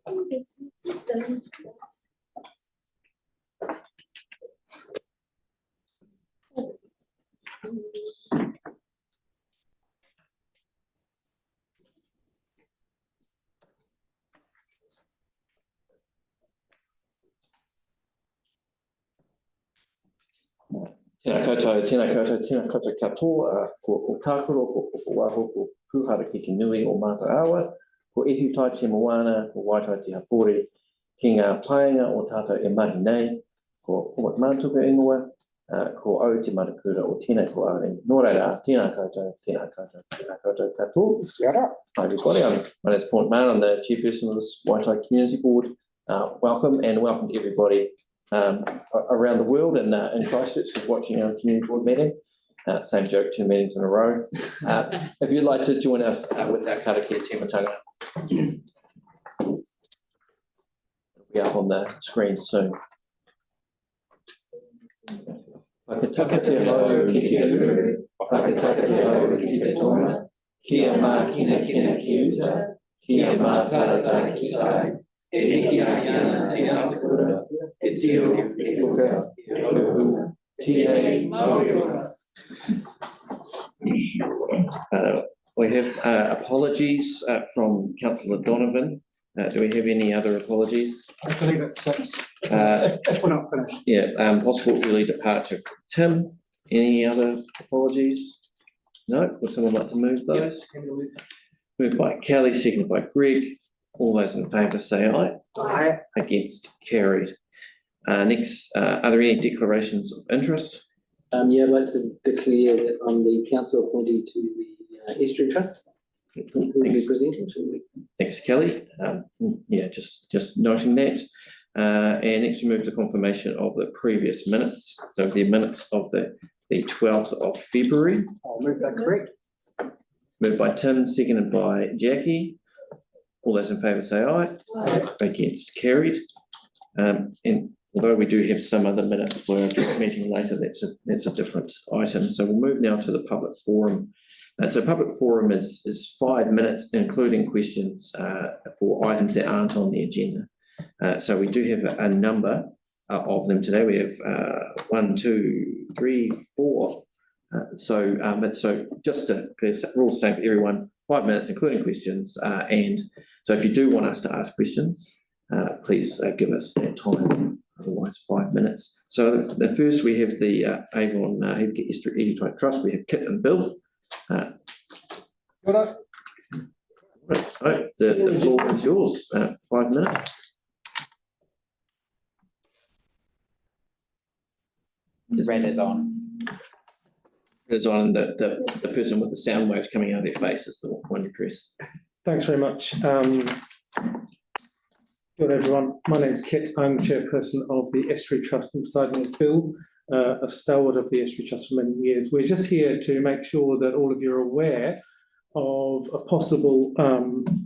Tēnā koutou katoa, ko tākoro, ko waho, ko puhara ki te nui o mātou awa, ko ihu tai te moana, ko waitai te hapore, ki ngā paenga o tātou e mahi nei, ko mātuka ingoa, ko au te matakura o tēnei ko aurei. Nō reira, tēnā koutou katoa. Hi everybody, my name is Paul McMahon, I'm the chairperson of this Waitai Community Board. Welcome to everybody around the world and in Christchurch who's watching our community board meeting. Same joke, 2 meetings in a row. If you'd like to join us with our karakia tematanga, it'll be up on the screen soon. Whakataka te hau ki te uru, whakataka te hau ki te tonga, kia mā kina ki uta, kia mā tarata ki tai, e hiki ai ana te atakura, e tio, e hoka, e hohu, tia, mauriora. We have apologies from Councillor Donovan. Do we have any other apologies? I believe it's 6. If we're not finished. Yeah, possible early departure from Tim. Any other apologies? No? Would someone like to move those? Yep. Moved by Kelly, seconded by Greg. All those in favour say aye. Aye. Against, carried. Next, are there any declarations of interest? Yeah, I'd like to declare that I'm the council appointee to the Estuary Trust. Thanks, Kelly. Yeah, just noting that. And next we move to confirmation of the previous minutes. So the minutes of the 12th of February. I'll move that correct. Moved by Tim, seconded by Jackie. All those in favour say aye. Aye. Against, carried. And although we do have some other minutes for a meeting later, that's a different item. So we'll move now to the public forum. So public forum is 5 minutes, including questions for items that aren't on the agenda. So we do have a number of them today. We have 1, 2, 3, 4. So just to clear, rules same for everyone, 5 minutes, including questions. And so if you do want us to ask questions, please give us that time. Otherwise, 5 minutes. So the first we have the Avon Estuary Trust. We have Kit and Bill. So the floor is yours. 5 minutes. The red is on. It is on. The person with the sound waves coming out of their face is the one address. Thanks very much. Good everyone. My name is Kit. I'm chairperson of the Estuary Trust, and beside me is Bill, a stalwart of the Estuary Trust for many years. We're just here to make sure that all of you are aware of a possible,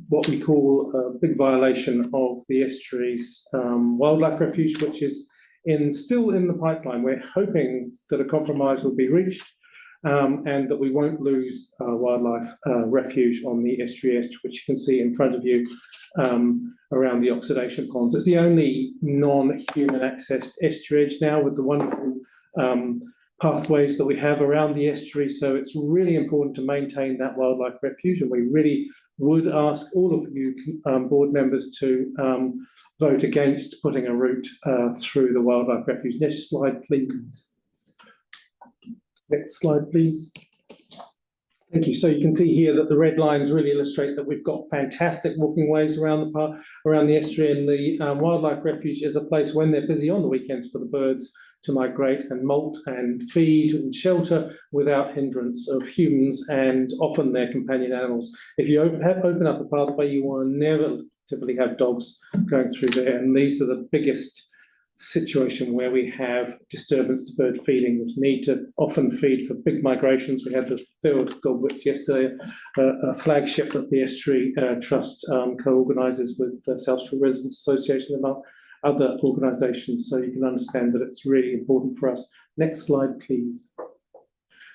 what we call a big violation of the estuary's wildlife refuge, which is still in the pipeline. We're hoping that a compromise will be reached and that we won't lose wildlife refuge on the estuary edge, which you can see in front of you around the oxidation ponds. It's the only non-human accessed estuary edge now, with the wonderful pathways that we have around the estuary. So it's really important to maintain that wildlife refuge, and we really would ask all of you board members to vote against putting a route through the wildlife refuge. Next slide, please. Next slide, please. Thank you. So you can see here that the red lines really illustrate that we've got fantastic walking ways around the estuary, and the wildlife refuge is a place when they're busy on the weekends for the birds to migrate and molt and feed and shelter without hindrance of humans and often their companion animals. If you open up a pathway, you will inevitably have dogs going through there, and these are the biggest situation where we have disturbance to bird feeding, which need to often feed for big migrations. We had the field Godwits yesterday, a flagship that the Estuary Trust co-organises with the South Shore Residents Association, among other organisations, so you can understand that it's really important for us. Next slide, please.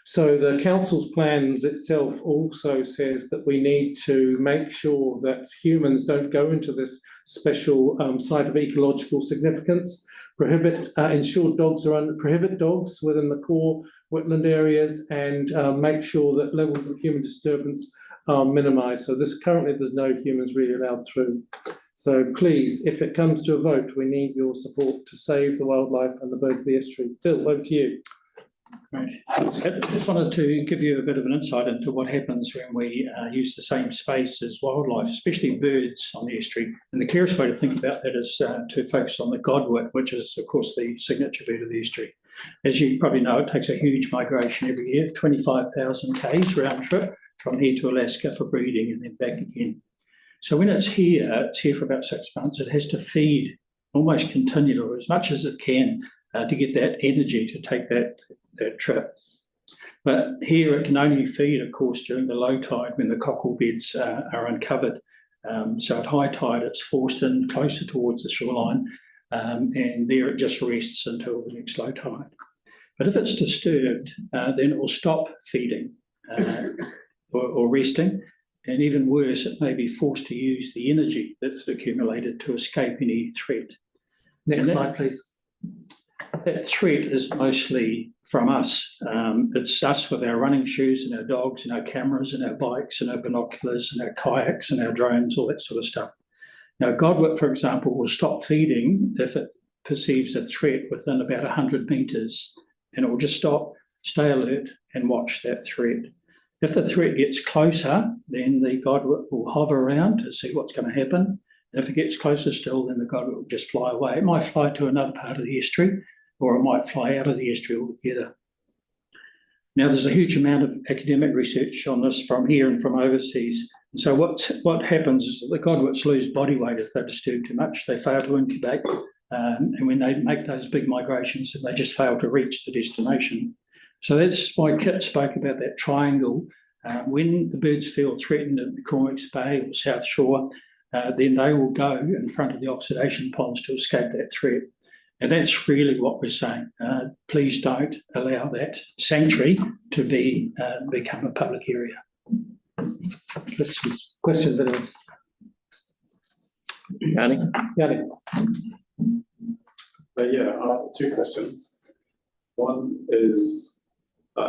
So the council's plans itself also says that we need to make sure that humans don't go into this special site of ecological significance, ensure dogs are prohibit dogs within the core wetland areas, and make sure that levels of human disturbance are minimised. So currently there's no humans really allowed through. So please, if it comes to a vote, we need your support to save the wildlife and the birds of the estuary. Phil, over to you. Right. I just wanted to give you a bit of an insight into what happens when we use the same space as wildlife, especially birds on the estuary. And the clearest way to think about that is to focus on the godwit, which is, of course, the signature bird of the estuary. As you probably know, it takes a huge migration every year, 25,000 k's round trip from here to Alaska for breeding and then back again. So when it's here for about 6 months. It has to feed almost continually, or as much as it can, to get that energy to take that trip. But here it can only feed, of course, during the low tide when the cockle beds are uncovered. So at high tide, it's forced in closer towards the shoreline, and there it just rests until the next low tide. But if it's disturbed, then it will stop feeding or resting. And even worse, it may be forced to use the energy that's accumulated to escape any threat. Next slide, please. That threat is mostly from us. It's us with our running shoes and our dogs and our cameras and our bikes and our binoculars and our kayaks and our drones, all that sort of stuff. Now, godwit, for example, will stop feeding if it perceives a threat within about 100 metres, and it will just stop, stay alert, and watch that threat. If the threat gets closer, then the godwit will hover around to see what's going to happen. If it gets closer still, then the godwit will just fly away. It might fly to another part of the estuary, or it might fly out of the estuary altogether. Now, there's a huge amount of academic research on this from here and from overseas. And so what happens is that the godwits lose body weight if they're disturbed too much. They fail to incubate, and when they make those big migrations, they just fail to reach the destination. So that's why Kit spoke about that triangle. When the birds feel threatened at the Cormac's Bay or South Shore, then they will go in front of the oxidation ponds to escape that threat. And that's really what we're saying. Please don't allow that sanctuary to become a public area. Questions, anyone? Yanni? Two questions. One is,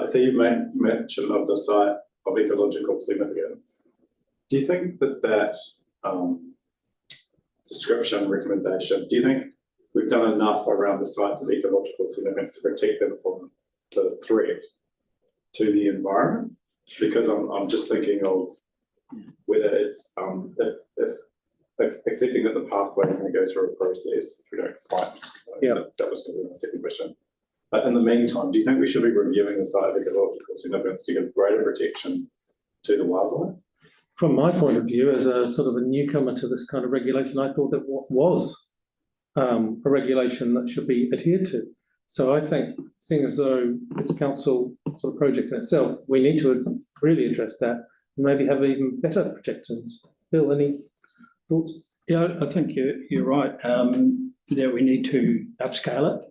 so you mentioned of the site of ecological significance. Do you think that description recommendation, do you think we've done enough around the sites of ecological significance to protect them from the threat to the environment? Because I'm just thinking of whether it's if accepting that the pathway is going to go through a process if we don't fight. That was going to be my second question. But in the meantime, do you think we should be reviewing the site of ecological significance to give greater protection to the wildlife? From my point of view, as a sort of a newcomer to this kind of regulation, I thought that was a regulation that should be adhered to. So I think, seeing as though it's a council sort of project in itself, we need to really address that and maybe have even better protections. Bill, any thoughts? Yeah, I think you're right, that we need to upscale it.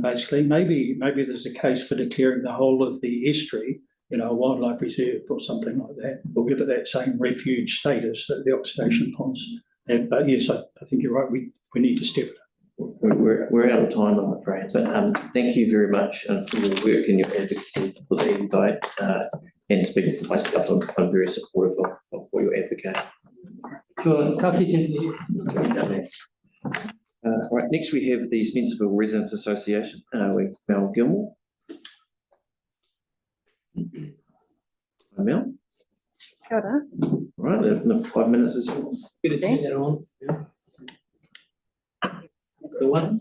Basically, maybe there's a case for declaring the whole of the estuary, a wildlife reserve or something like that. We'll give it that same refuge status that the oxidation ponds have. But yes, I think you're right. We need to step it up. We're out of time, I'm afraid. But thank you very much for your work and your advocacy for the Waitai. And speaking for myself, I'm very supportive of what you advocate. Sure. Right, next we have the Spencerville Residents Association with Mel Gilmore. Mel? Kia ora. Right, the 5 minutes is yours. Good to turn that on. That's the one.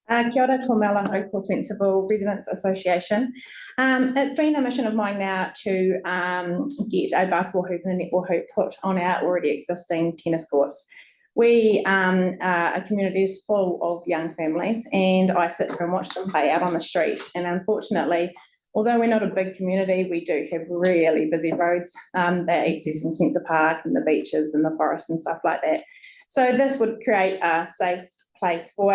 Kia ora, ko Mel and Oak Spencerville Residents Association. It's been a mission of mine now to get a basketball hoop and a netball hoop put on our already existing tennis courts. We are a community full of young families, and I sit here and watch them play out on the street. And unfortunately, although we're not a big community, we do have really busy roads that access in Spencer Park and the beaches and the forests and stuff like that. So this would create a safe place for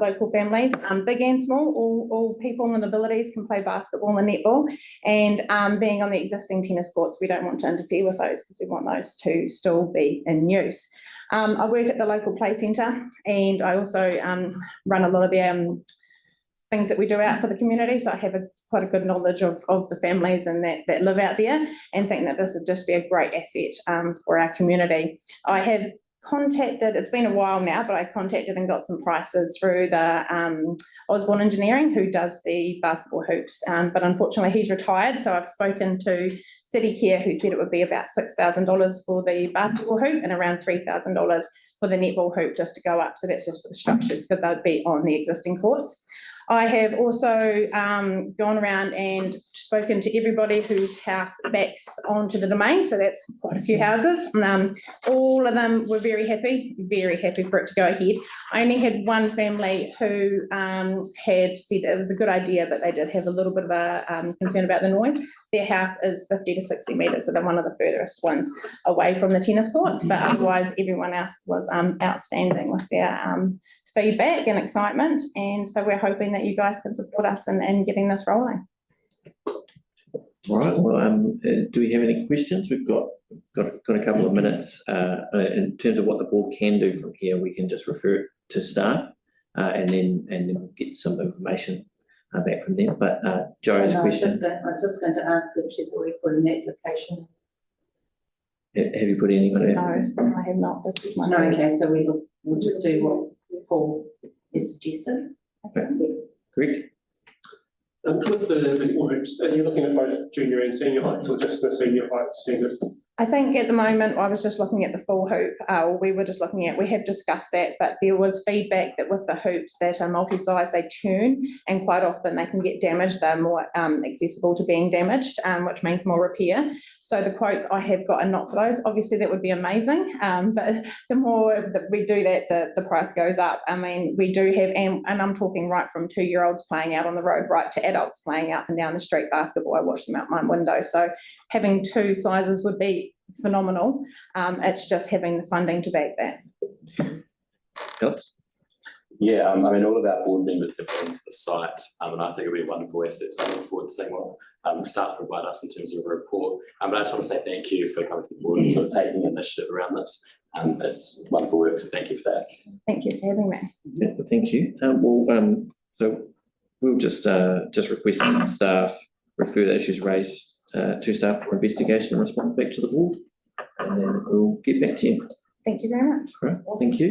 local families, big and small. All people and abilities can play basketball and netball. And being on the existing tennis courts, we don't want to interfere with those because we want those to still be in use. I work at the local play centre, and I also run a lot of the things that we do out for the community. So I have quite a good knowledge of the families and that live out there, and think that this would just be a great asset for our community. I have contacted, it's been a while now, but I contacted and got some prices through the Osborne Engineering, who does the basketball hoops, but unfortunately he's retired. So I've spoken to City Care, who said it would be about $6,000 for the basketball hoop and around $3,000 for the netball hoop just to go up. So that's just for the structures, because they'd be on the existing courts. I have also gone around and spoken to everybody whose house backs onto the domain, so that's quite a few houses. All of them were very happy for it to go ahead. I only had one family who had said it was a good idea, but they did have a little bit of a concern about the noise. Their house is 50 to 60 metres, so they're one of the furthest ones away from the tennis courts, but otherwise everyone else was outstanding with their feedback and excitement, and so we're hoping that you guys can support us in getting this rolling. All right, well, do we have any questions? We've got a couple of minutes. In terms of what the board can do from here, we can just refer to staff and then we'll get some information back from them. But Jo has a question. I was just going to ask if she's already put an application. Have you put anyone? No, I have not. This is my No, okay, so we'll just do what Paul is suggesting. Okay. Correct. With the netball hoops, are you looking at both junior and senior heights, or just the senior height standard? I think at the moment I was just looking at the full hoop. We have discussed that, but there was feedback that with the hoops that are multi-size, they turn, and quite often they can get damaged. They're more accessible to being damaged, which means more repair. So the quotes I have got are not for those. Obviously that would be amazing, but the more that we do that, the price goes up. I mean, we do have, and I'm talking right from 2-year-olds playing out on the road, right to adults playing up and down the street basketball. I watch them out my window. So having 2 sizes would be phenomenal. It's just having the funding to back that. Helps. Yeah, I mean, all of our board members have been to the site, and I think it'll be a wonderful asset. So I look forward to seeing what staff provide us in terms of a report. But I just want to say thank you for coming to the board and sort of taking initiative around this. It's wonderful work, so thank you for that. Thank you for having me. Yeah, thank you. So we'll just request that staff refer the issues raised to staff for investigation and response back to the board, and then we'll get back to you. Thank you very much. All right, thank you.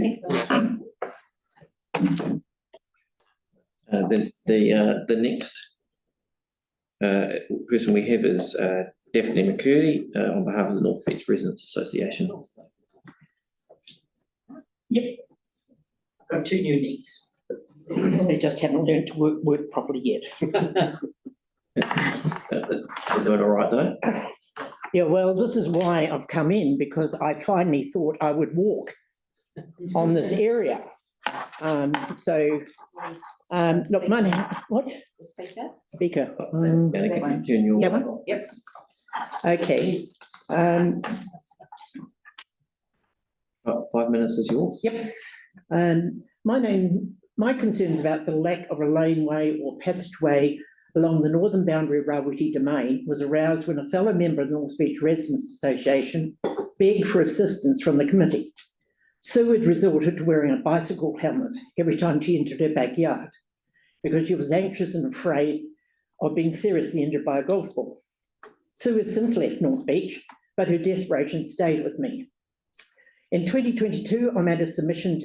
Then the next person we have is Daphne McCurdy on behalf of the North Beach Residents Association. Yep, I've got 2 new knees. They just haven't learned to work properly yet. We're doing all right though. Yeah, well, this is why I've come in, because I finally thought I would walk on this area. Look, my name, what? The speaker? Speaker. Yep. Okay. 5 minutes is yours. Yep. My concern is about the lack of a laneway or passageway along the northern boundary of Rawiti Domain was aroused when a fellow member of the North Beach Residents Association begged for assistance from the committee. Sue had resorted to wearing a bicycle helmet every time she entered her backyard because she was anxious and afraid of being seriously injured by a golf ball. Sue has since left North Beach, but her desperation stayed with me. In 2022, I made a submission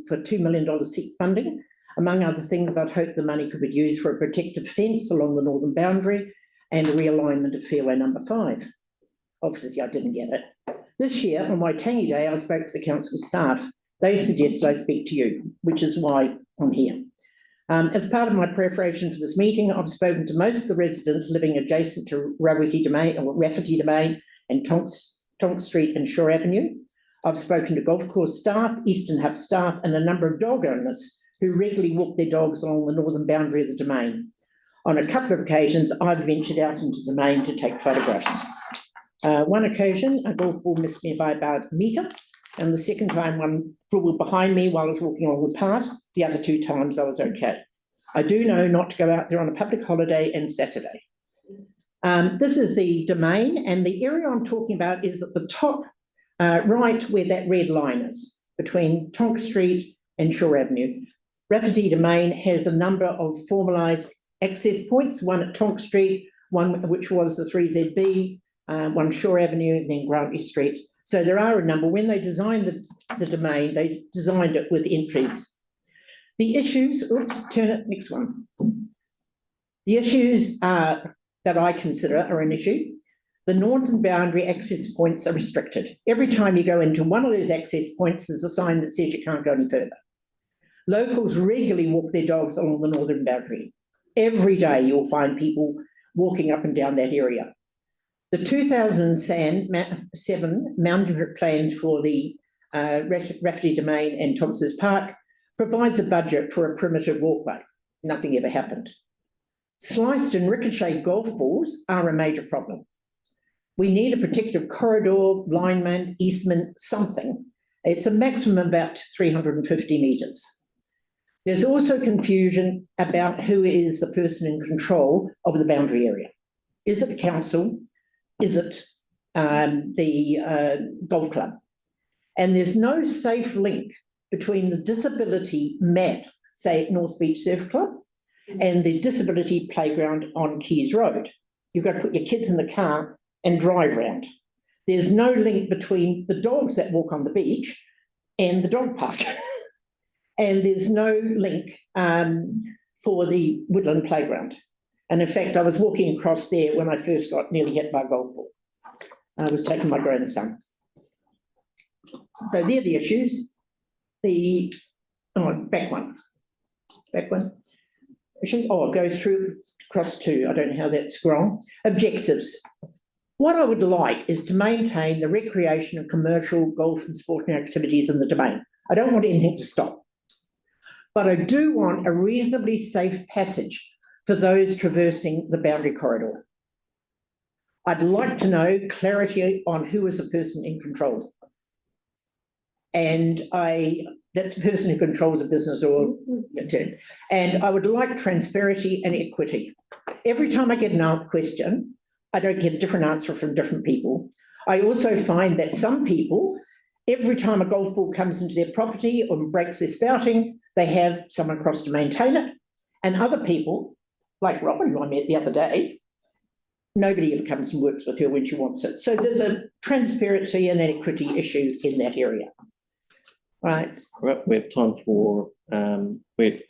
for $2 million seek funding. Among other things, I'd hoped the money could be used for a protected fence along the northern boundary and a realignment of fairway number 5. Obviously, I didn't get it. This year, on Waitangi Day, I spoke to the council staff. They suggested I speak to you, which is why I'm here. As part of my preparation for this meeting, I've spoken to most of the residents living adjacent to Rawiti Domain or Rafferty Domain and Tonk Street and Shore Avenue. I've spoken to golf course staff, Eastern Hub staff, and a number of dog owners who regularly walk their dogs along the northern boundary of the domain. On a couple of occasions, I've ventured out into the domain to take photographs. One occasion, a golf ball missed me by about a metre, And the second time, one dribbled behind me while I was walking along the path. The other 2 times I was okay. I do know not to go out there on a public holiday and Saturday. This is the domain, and the area I'm talking about is at the top right where that red line is, between Tonk Street and Shore Avenue. Rafferty Domain has a number of formalised access points, one at Tonk Street, one which was the 3ZB, one Shore Avenue, and then Grantley Street. So there are a number. When they designed the domain, they designed it with entries. The issues, turn it, next one. The issues that I consider are an issue. The northern boundary access points are restricted. Every time you go into one of those access points, there's a sign that says you can't go any further. Locals regularly walk their dogs along the northern boundary. Every day you'll find people walking up and down that area. The 2007 management plans for the Rafferty Domain and Thompson's Park provides a budget for a primitive walkway. Nothing ever happened. Sliced and ricocheted golf balls are a major problem. We need a protective corridor, lineman, easement, something. It's a maximum of about 350 metres. There's also confusion about who is the person in control of the boundary area. Is it the council? Is it the golf club? And there's no safe link between the disability mat, say at North Beach Surf Club, and the disability playground on Keys Road. You've got to put your kids in the car and drive around. There's no link between the dogs that walk on the beach and the dog park. And there's no link for the woodland playground. And in fact, I was walking across there when I first got nearly hit by a golf ball. I was taking my grandson. So they're the issues. Back one. It goes through across 2. I don't know how that's wrong. Objectives. What I would like is to maintain the recreation of commercial golf and sporting activities in the domain. I don't want anything to stop. But I do want a reasonably safe passage for those traversing the boundary corridor. I'd like to know clarity on who is the person in control. And that's the person who controls a business or and I would like transparency and equity. Every time I get an question, I don't get a different answer from different people. I also find that some people, every time a golf ball comes into their property or breaks their spouting, they have someone across to maintain it. And other people, like Robin, who I met the other day, nobody ever comes and works with her when she wants it. So there's a transparency and an equity issue in that area. Right. We have time for, we're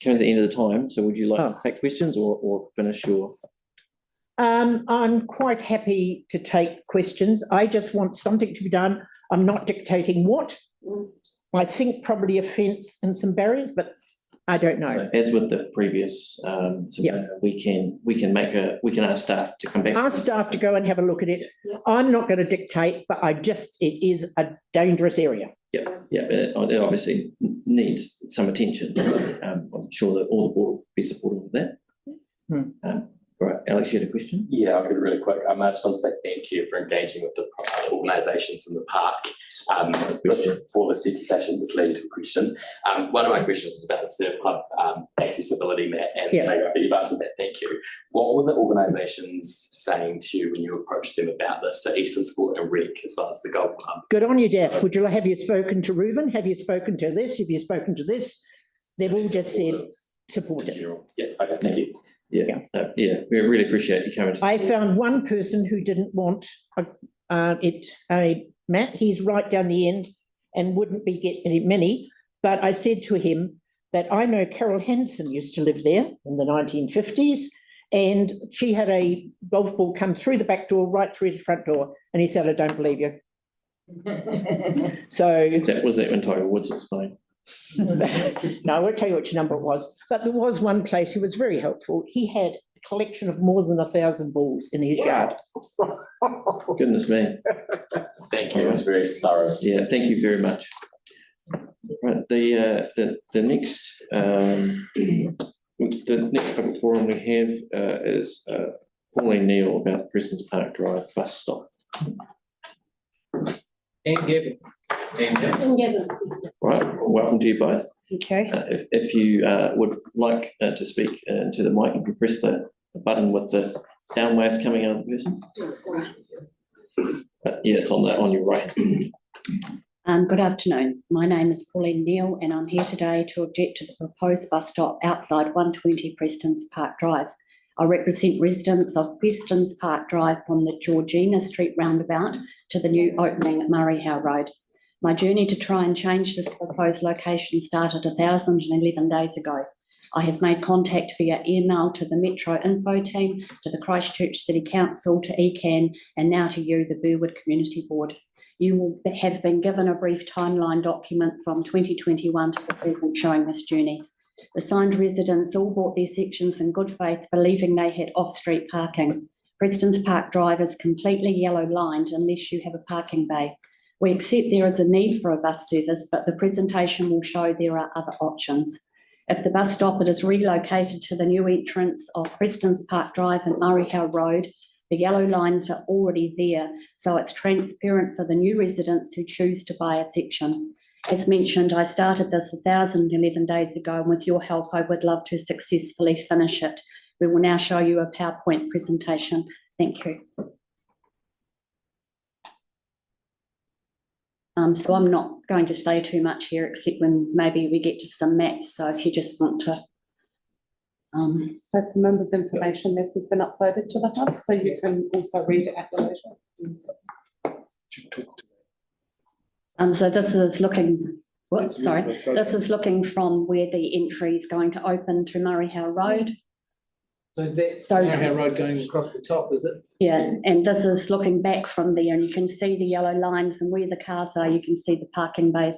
coming to the end of the time, so would you like to take questions or finish your? I'm quite happy to take questions. I just want something to be done. I'm not dictating what. I think probably a fence and some barriers, but I don't know. So as with the previous, we can ask staff to come back. Ask staff to go and have a look at it. Yeah. I'm not going to dictate, but it is a dangerous area. It obviously needs some attention. I'm sure that all the board will be supportive of that. Right, Alex, you had a question? Yeah, I'll keep it really quick. I just want to say thank you for engaging with the organisations in the park. For the second session, this leading to a question. One of my questions was about the surf club accessibility mat and playground, but you've answered that, thank you. What were the organisations saying to you when you approached them about this? So Eastern Sport and Rec, as well as the golf club. Good on you, Daph. Have you spoken to Reuben? Have you spoken to this? Have you spoken to this? They've all just said supportive. Yeah, okay, thank you. We really appreciate you coming. I found one person who didn't want a mat. He's right down the end and wouldn't be getting many. But I said to him that I know Carol Henson used to live there in the 1950s, and she had a golf ball come through the back door, right through the front door. And he said, "I don't believe you." So was that when Tiger Woods was playing? No, I won't tell you which number it was, but there was one place who was very helpful. He had a collection of more than 1,000 balls in his yard. Goodness me. Thank you, it was very thorough. Yeah, thank you very much. Right, the next public forum we have is Pauline Neal about Preston's Park Drive bus stop. And Gavin. Right, welcome to you both. Okay. If you would like to speak into the mic, if you press the button with the sound waves coming out of the person. Yeah, it's on your right. Good afternoon. My name is Pauline Neal and I'm here today to object to the proposed bus stop outside 120 Prestons Park Drive. I represent residents of Prestons Park Drive from the Georgina Street roundabout to the new opening at Murray Howe Road. My journey to try and change this proposed location started 1,011 days ago. I have made contact via email to the Metro Info team, to the Christchurch City Council, to ECAN, and now to you, the Burwood Community Board. You will have been given a brief timeline document from 2021 to the present showing this journey. The signed residents all bought their sections in good faith, believing they had off-street parking. Prestons Park Drive is completely yellow lined unless you have a parking bay. We accept there is a need for a bus service, but the presentation will show there are other options. If the bus stop is relocated to the new entrance of Prestons Park Drive and Murray Howe Road, the yellow lines are already there, so it's transparent for the new residents who choose to buy a section. As mentioned, I started this 1,011 days ago, and with your help, I would love to successfully finish it. We will now show you a PowerPoint presentation. Thank you. So I'm not going to say too much here, except when maybe we get to some maps. So if you just want to. So for members' information, this has been uploaded to the hub, so you can also read it at the leisure. So this is looking, this is looking from where the entry is going to open to Murray Howe Road. So is that Murray Howe Road going across the top, is it? Yeah, and this is looking back from there, and you can see the yellow lines, and where the cars are, you can see the parking bays.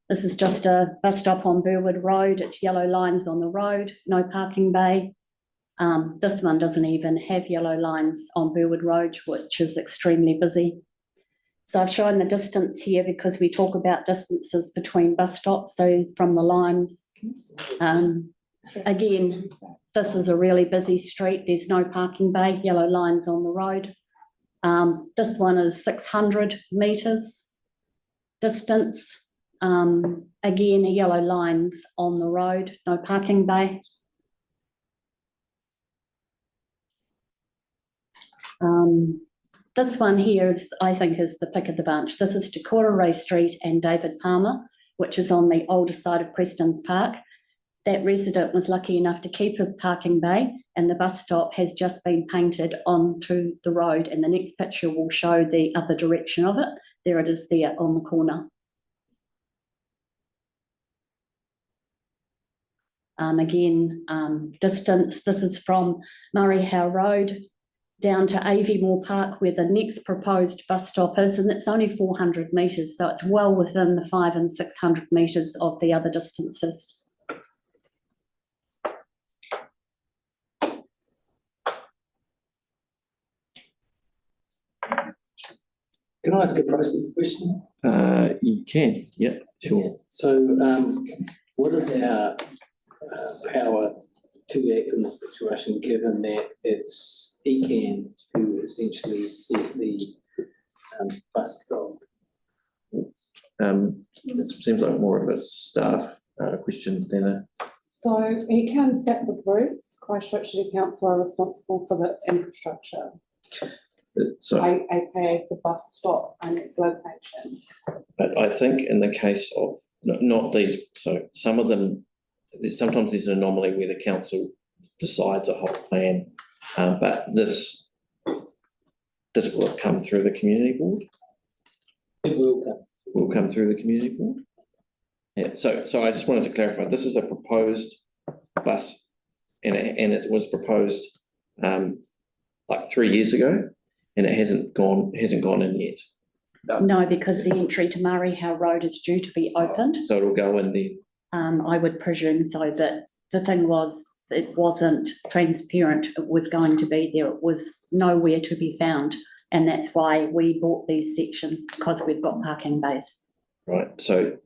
This is just a bus stop on Burwood Road. It's yellow lines on the road, no parking bay. This one doesn't even have yellow lines on Burwood Road, which is extremely busy. So I've shown the distance here because we talk about distances between bus stops. So from the Limes, again, this is a really busy street. There's no parking bay, yellow lines on the road. This one is 600 metres distance. Again, yellow lines on the road, no parking bay. This one here is, I think, is the pick of the bunch. This is Dakota Ray Street and David Palmer, which is on the older side of Prestons Park. That resident was lucky enough to keep his parking bay, and the bus stop has just been painted onto the road, and the next picture will show the other direction of it. There it is there on the corner. Again, distance, this is from Murray Howe Road down to Aviemore Park, where the next proposed bus stop is, and it's only 400 metres, so it's well within the 500 and 600 metres of the other distances. Can I ask a process question? You can, yeah, sure. So what is our power to act in this situation, given that it's ECAN who essentially set the bus stop? It seems like more of a staff question than a. So ECAN set the routes, Christchurch City Council are responsible for the infrastructure, So aka the bus stop and its location. but I think in the case of not these, so some of them, sometimes there's an anomaly where the council decides a whole plan, but this will have come through the community board. It will come. Will come through the community board. Yeah. So I just wanted to clarify. This is a proposed bus, and it was proposed like 3 years ago, and it hasn't gone in yet. No, because the entry to Murray Howe Road is due to be opened. So it'll go in there. I would presume so, but the thing was, it wasn't transparent. It was going to be there. It was nowhere to be found. And that's why we bought these sections, because we've got parking bays. Right. So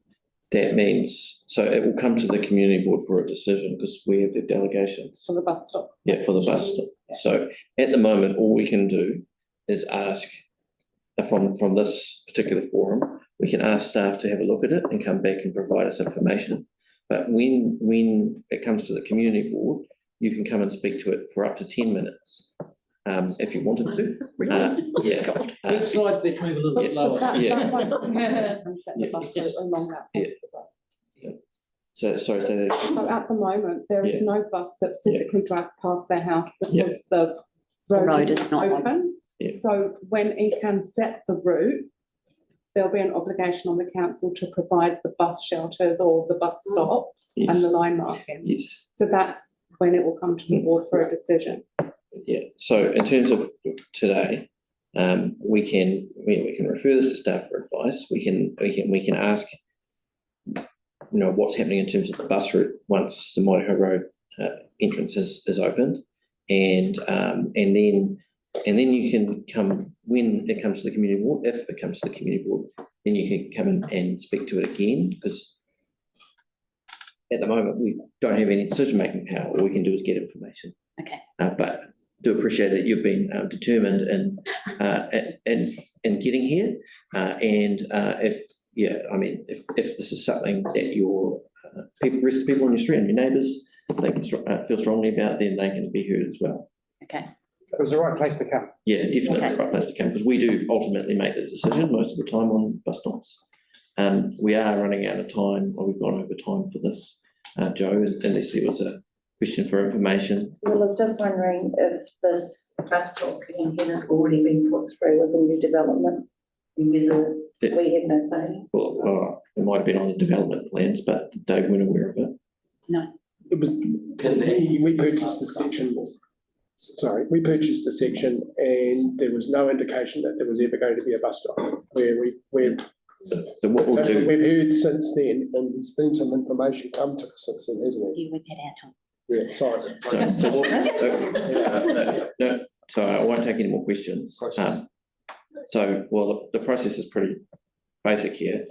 that means, so it will come to the community board for a decision because we have the delegations. For the bus stop. Yeah, for the bus stop. So at the moment, all we can do is ask from this particular forum, we can ask staff to have a look at it and come back and provide us information. But when it comes to the community board, you can come and speak to it for up to 10 minutes, if you wanted to. Yeah. Next slide, let's move a little slower. And set the bus route along that. Yeah. So, sorry, so there's, So at the moment, there is no bus that physically drives past their house Yeah. because the road road is is not open. Yeah. So when he can set the route, there'll be an obligation on the council to provide the bus shelters or the bus stops Yes. and the line markings. yes. So that's when it will come to the board for a decision. Yeah, so in terms of today, we can refer this to staff for advice. We can ask, what's happening in terms of the bus route once the Maitai Road entrance is opened, and then you can come when it comes to the community board. If it comes to the community board, then you can come in and speak to it again, because at the moment we don't have any decision-making power. All we can do is get information. Okay. But do appreciate that you've been determined in getting here, and if this is something that your rest of the people on your street and your neighbours they can feel strongly about, then they can be heard as well. Okay. It was the right place to come. Yeah, definitely the right place to come, because we do ultimately make the decision most of the time on bus stops. We are running out of time, or we've gone over time for this, Joe, unless there was a question for information. Well, I was just wondering if this bus stop had already been put through with the new development, whether we have no say. Well, it might have been on the development plans, but they weren't aware of it. No. It was, we purchased the section, we purchased the section and there was no indication that there was ever going to be a bus stop. So what we'll do, we've heard since then, and there's been some information come to us since then, hasn't it? You would get out. Yeah, sorry. so I won't take any more questions. The process is pretty basic here.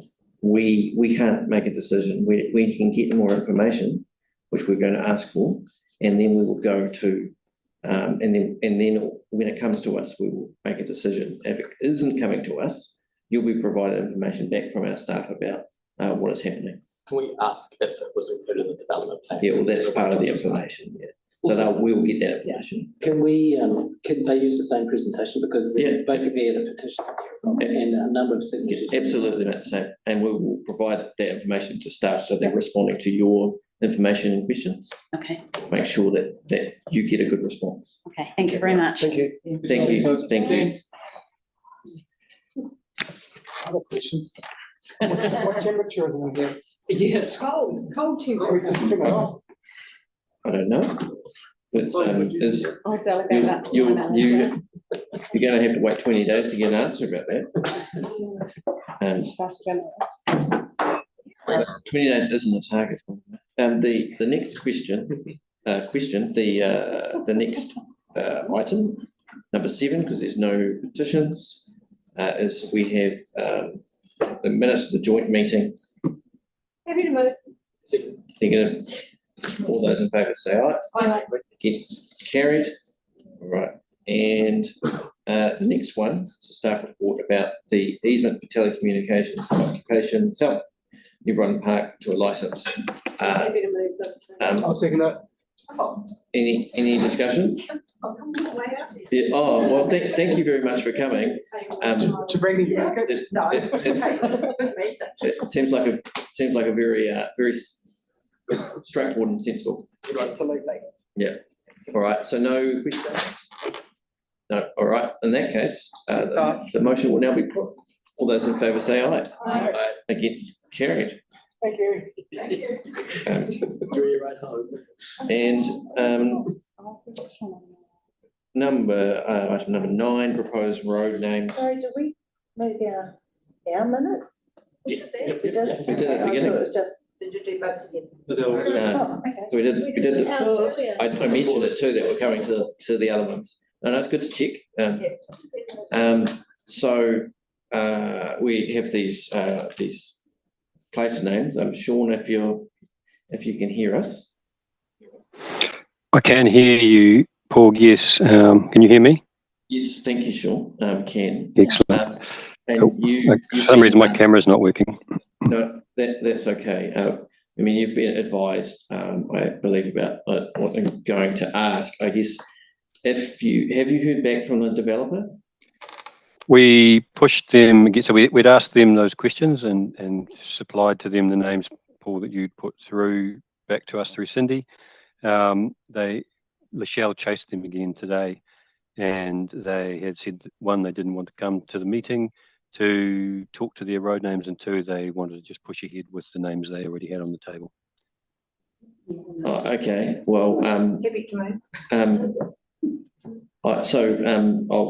We can't make a decision. We can get more information, which we're going to ask for, and then we will go to, and then when it comes to us, we will make a decision. If it isn't coming to us, you'll be provided information back from our staff about what is happening. Can we ask if it was included in the development plan? Yeah, well, that's part of the information, yeah. So we'll get that information. Can they use the same presentation, because they basically had a petition and a number of signatures? Absolutely, that's it. And we will provide that information to staff, so they're responding to your information and questions. Okay. Make sure that you get a good response. Okay, thank you very much. Thank you. Thank you, thank you. I have a question. What temperature is it in here? Yeah, It's cold too. We just turn it off. I don't know. But I'll delegate that to my manager. you're going to have to wait 20 days to get an answer about that. That's generous. 20 days isn't a target. The next question, the next item, number 7, because there's no petitions, is we have the minutes of the joint meeting. Happy to move. Second. All those in favour say aye. Aye. Against, carried. All right. And the next one is a staff report about the easement for telecommunications occupation itself. New Brighton Park to a licence. Happy to move this. I'll second it. Any discussion? I'll come to the way out. Yeah, oh, well, thank you very much for coming. To bring the biscuits? No. It seems like a very straightforward and sensible. Absolutely. Yeah. All right. So no questions? No. All right. In that case, the motion will now be put. All those in favour say aye. Aye. Against, carried. Thank you. enjoy your ride home. And item number 9, proposed road names. Sorry, did we move our minutes? Yes. Yes, we did. We did at the beginning. It was just, did you do both together? Uh, Oh, okay. So we did. I mentioned it too, that we're coming to the other ones. No, it's good to check. So we have these place names. Sean, if you can hear us. I can hear you, Paul. Yes. Can you hear me? Yes, thank you, Sean. Can. Excellent. And Cool. you. For some reason, my camera's not working. No, that's okay. I mean, you've been advised, I believe, about what I'm going to ask. I guess, have you heard back from the developer? We pushed them, so we'd asked them those questions and supplied to them the names, Paul, that you'd put through back to us through Cindy. Lachelle chased them again today, and they had said that, one, they didn't want to come to the meeting to talk to their road names, and two, they wanted to just push ahead with the names they already had on the table. Oh, okay, well, I'll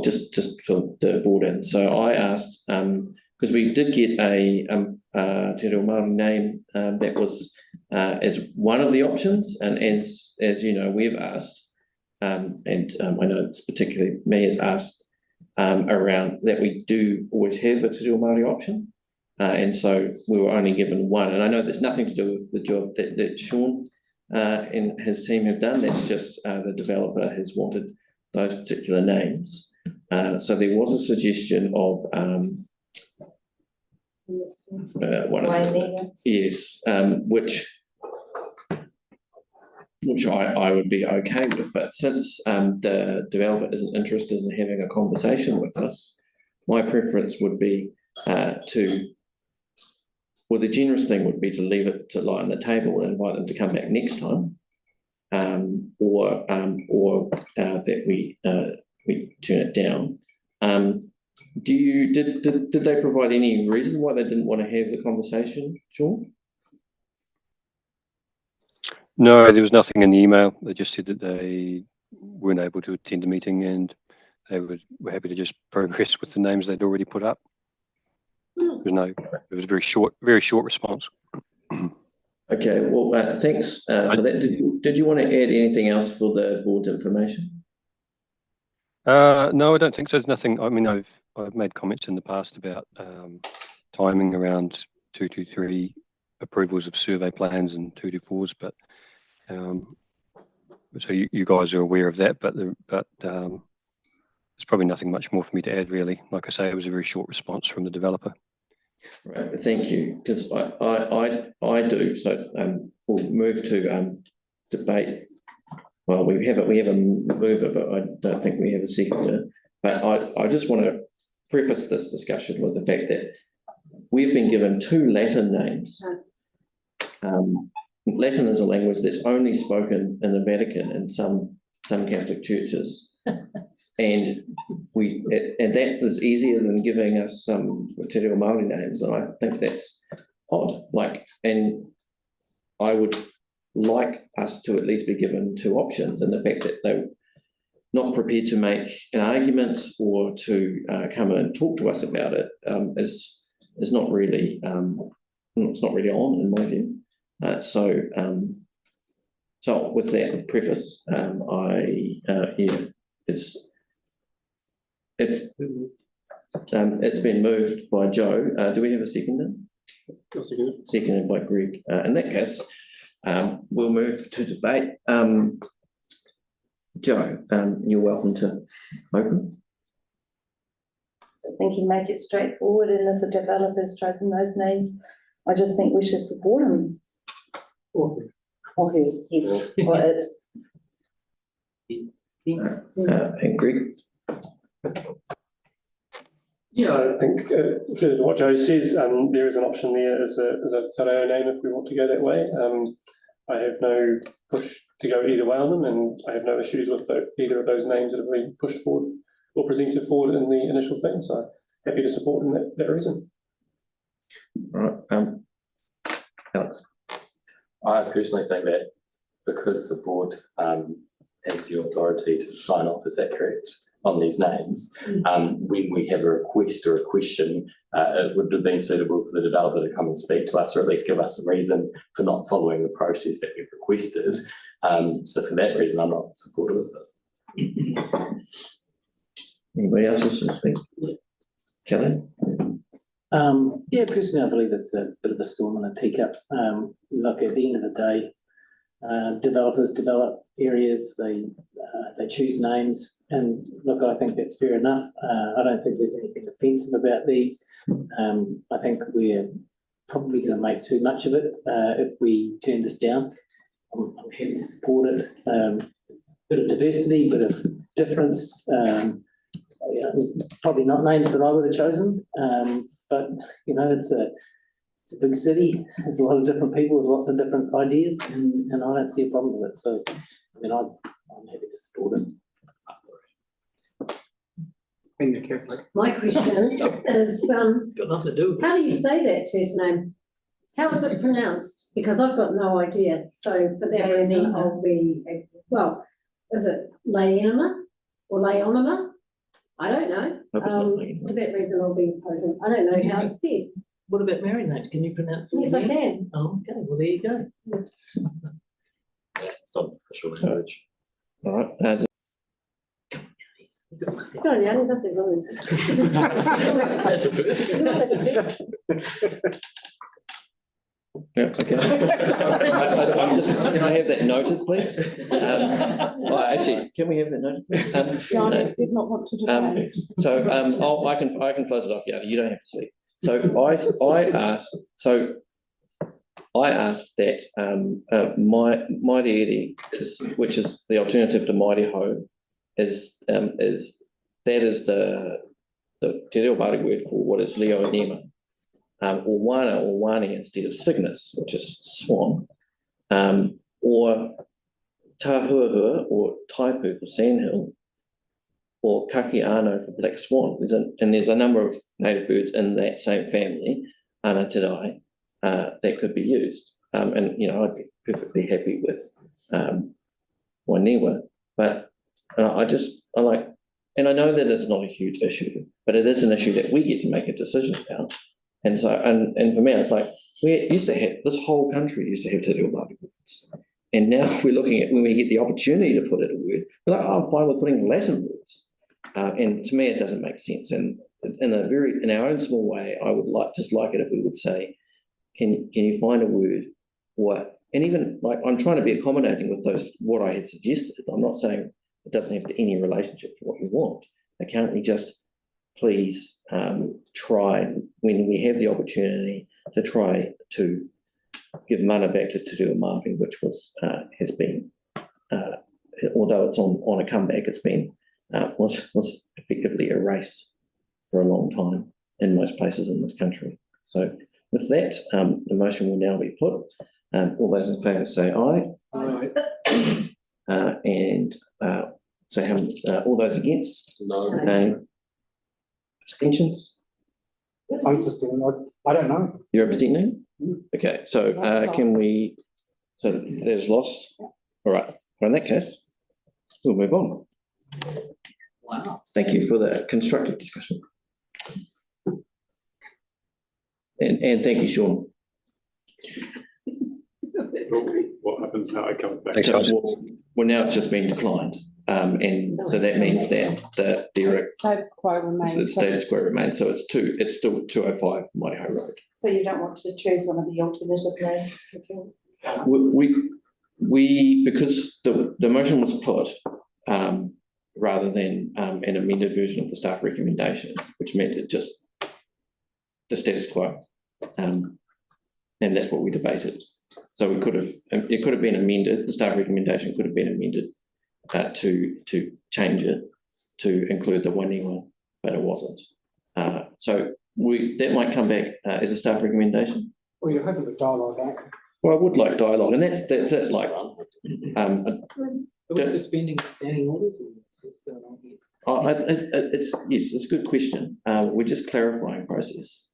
just fill the board in. So I asked, because we did get a Te Reo Māori name that was as one of the options, and as you know, we've asked, and I know it's particularly me has asked around that we do always have a Te Reo Māori option, and so we were only given one. And I know there's nothing to do with the job that Sean and his team have done. That's just the developer has wanted those particular names. So there was a suggestion of one of them, yes, which I would be okay with, but since the developer isn't interested in having a conversation with us, my preference would be the generous thing would be to leave it to lie on the table and invite them to come back next time, or that we turn it down. Did they provide any reason why they didn't want to have the conversation, Sean? No, there was nothing in the email. They just said that they weren't able to attend the meeting, and they were happy to just progress with the names they'd already put up. It was a very short response. Okay, well, thanks for that. Did you want to add anything else for the board's information? No, I don't think so. There's nothing. I mean, I've made comments in the past about timing around 223 approvals of survey plans and 224s, but so you guys are aware of that. But there's probably nothing much more for me to add, really. Like I say, it was a very short response from the developer. Right, thank you, because I do. So we'll move to debate. Well, we have a mover, but I don't think we have a seconder. But I just want to preface this discussion with the fact that we've been given two Latin names. Latin is a language that's only spoken in the Vatican and some Catholic churches. And that is easier than giving us some Te Reo Māori names, and I think that's odd. And I would like us to at least be given two options, and the fact that they're not prepared to make an argument or to come and talk to us about it is not really it's not really on, in my view. So with that preface, if it's been moved by Joe, do we have a seconder? Seconded by Greg. In that case, we'll move to debate. Joe, you're welcome to open. I think you make it straightforward, and if the developer's chosen those names, I just think we should support them. Or who, yes, or it. And Greg? Yeah, I think further to what Joe says, there is an option there as a Te Reo name if we want to go that way. I have no push to go either way on them, and I have no issues with either of those names that have been pushed forward or presented forward in the initial thing. So happy to support in that reason. All right, Alex. I personally think that because the board has the authority to sign off, is that correct, on these names, when we have a request or a question, it would have been suitable for the developer to come and speak to us, or at least give us a reason for not following the process that we've requested. So for that reason, I'm not supportive of it. Anybody else wants to speak? Kelly? Yeah, personally, I believe it's a bit of a storm in a teacup. Look, at the end of the day, developers develop areas, they choose names, and look, I think that's fair enough. I don't think there's anything offensive about these. I think we're probably going to make too much of it if we turn this down. I'm happy to support it. Bit of diversity, bit of difference. Probably not names that I would have chosen, but you know, it's a big city. There's a lot of different people with lots of different ideas, and I don't see a problem with it. So, I mean, I'm happy to support it. My question is, Got nothing to do with it. how do you say that first name? How is it pronounced? Because I've got no idea. So for that reason, I'll be, well, is it Leonima or Leonima? I don't know. For that reason, I'll be opposing. I don't know how it's said. What about married names? Can you pronounce it? Yes, I can. Oh, okay. Well, there you go. It's not official language. All right. Go on, Yanni, that's something. That's a first. Yeah, okay. I'm just, can I have that noted, please? Well, actually, can we have that noted? John did not want to debate. So, I can close it off, yeah, you don't have to speak. So I asked that, Mighty Eri, which is the alternative to Mighty Ho, is the Te Reo Māori word for what is Leo Nema. Or wana or wani instead of cygnus, which is swan, or tahuahua or taipu for sandhill, or kaki ano for black swan. There's a number of native birds in that same family, ana te rai, that could be used. And you know, I'd be perfectly happy with Wainewa, but I like, and I know that it's not a huge issue, but it is an issue that we get to make a decision about. And so, and for me, it's like, we used to have, this whole country used to have Te Reo Māori words. And now we're looking at, when we get the opportunity to put in a word, we're like, oh, I'm fine with putting Latin words. And to me, it doesn't make sense. And in our own small way, I would like it if we would say, can you find a word, and even like, I'm trying to be accommodating with what I had suggested. I'm not saying it doesn't have any relationship to what you want. But can't we just please try, when we have the opportunity, to try to give mana back to Te Reo Māori, which has been, although it's on a comeback, it's been was effectively erased for a long time in most places in this country. So with that, the motion will now be put. All those in favour say aye. Aye. All those against? No. No. Abstentions? I'm abstaining. I don't know. You're abstaining? Okay, so so that is lost. All right, well, in that case, we'll move on. Wow. Thank you for the constructive discussion. And thank you, Sean. What happens now? It comes back. Well, now it's just been declined. And so that means that the Status quo remains. The status quo remains. So it's still 205 Mighty Ho Road. So you don't want to choose one of the alternative names? We because the motion was put rather than an amended version of the staff recommendation, which meant it just the status quo, and that's what we debated. So it could have been amended. The staff recommendation could have been amended to change it to include the Wainewa, but it wasn't. So that might come back as a staff recommendation. Well, you're hoping for dialogue, aren't you? Well, I would like dialogue, and that's it. Like, Are we suspending standing orders? It's a good question. We're just clarifying process.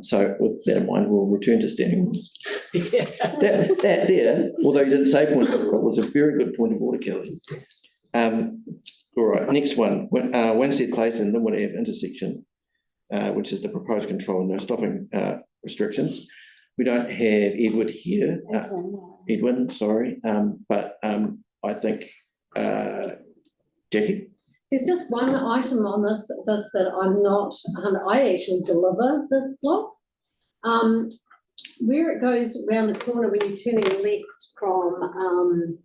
So with that in mind, we'll return to standing orders. that there, although you didn't say point of order, was a very good point of order, Kelly. All right, next one. Winstead Place and Linwood Ave intersection, which is the proposed control and no stopping restrictions. We don't have Edward here. Edwin, sorry. But I think Jackie? There's just one item on this that I'm not, I actually deliver this block. where it goes around the corner when you're turning left from,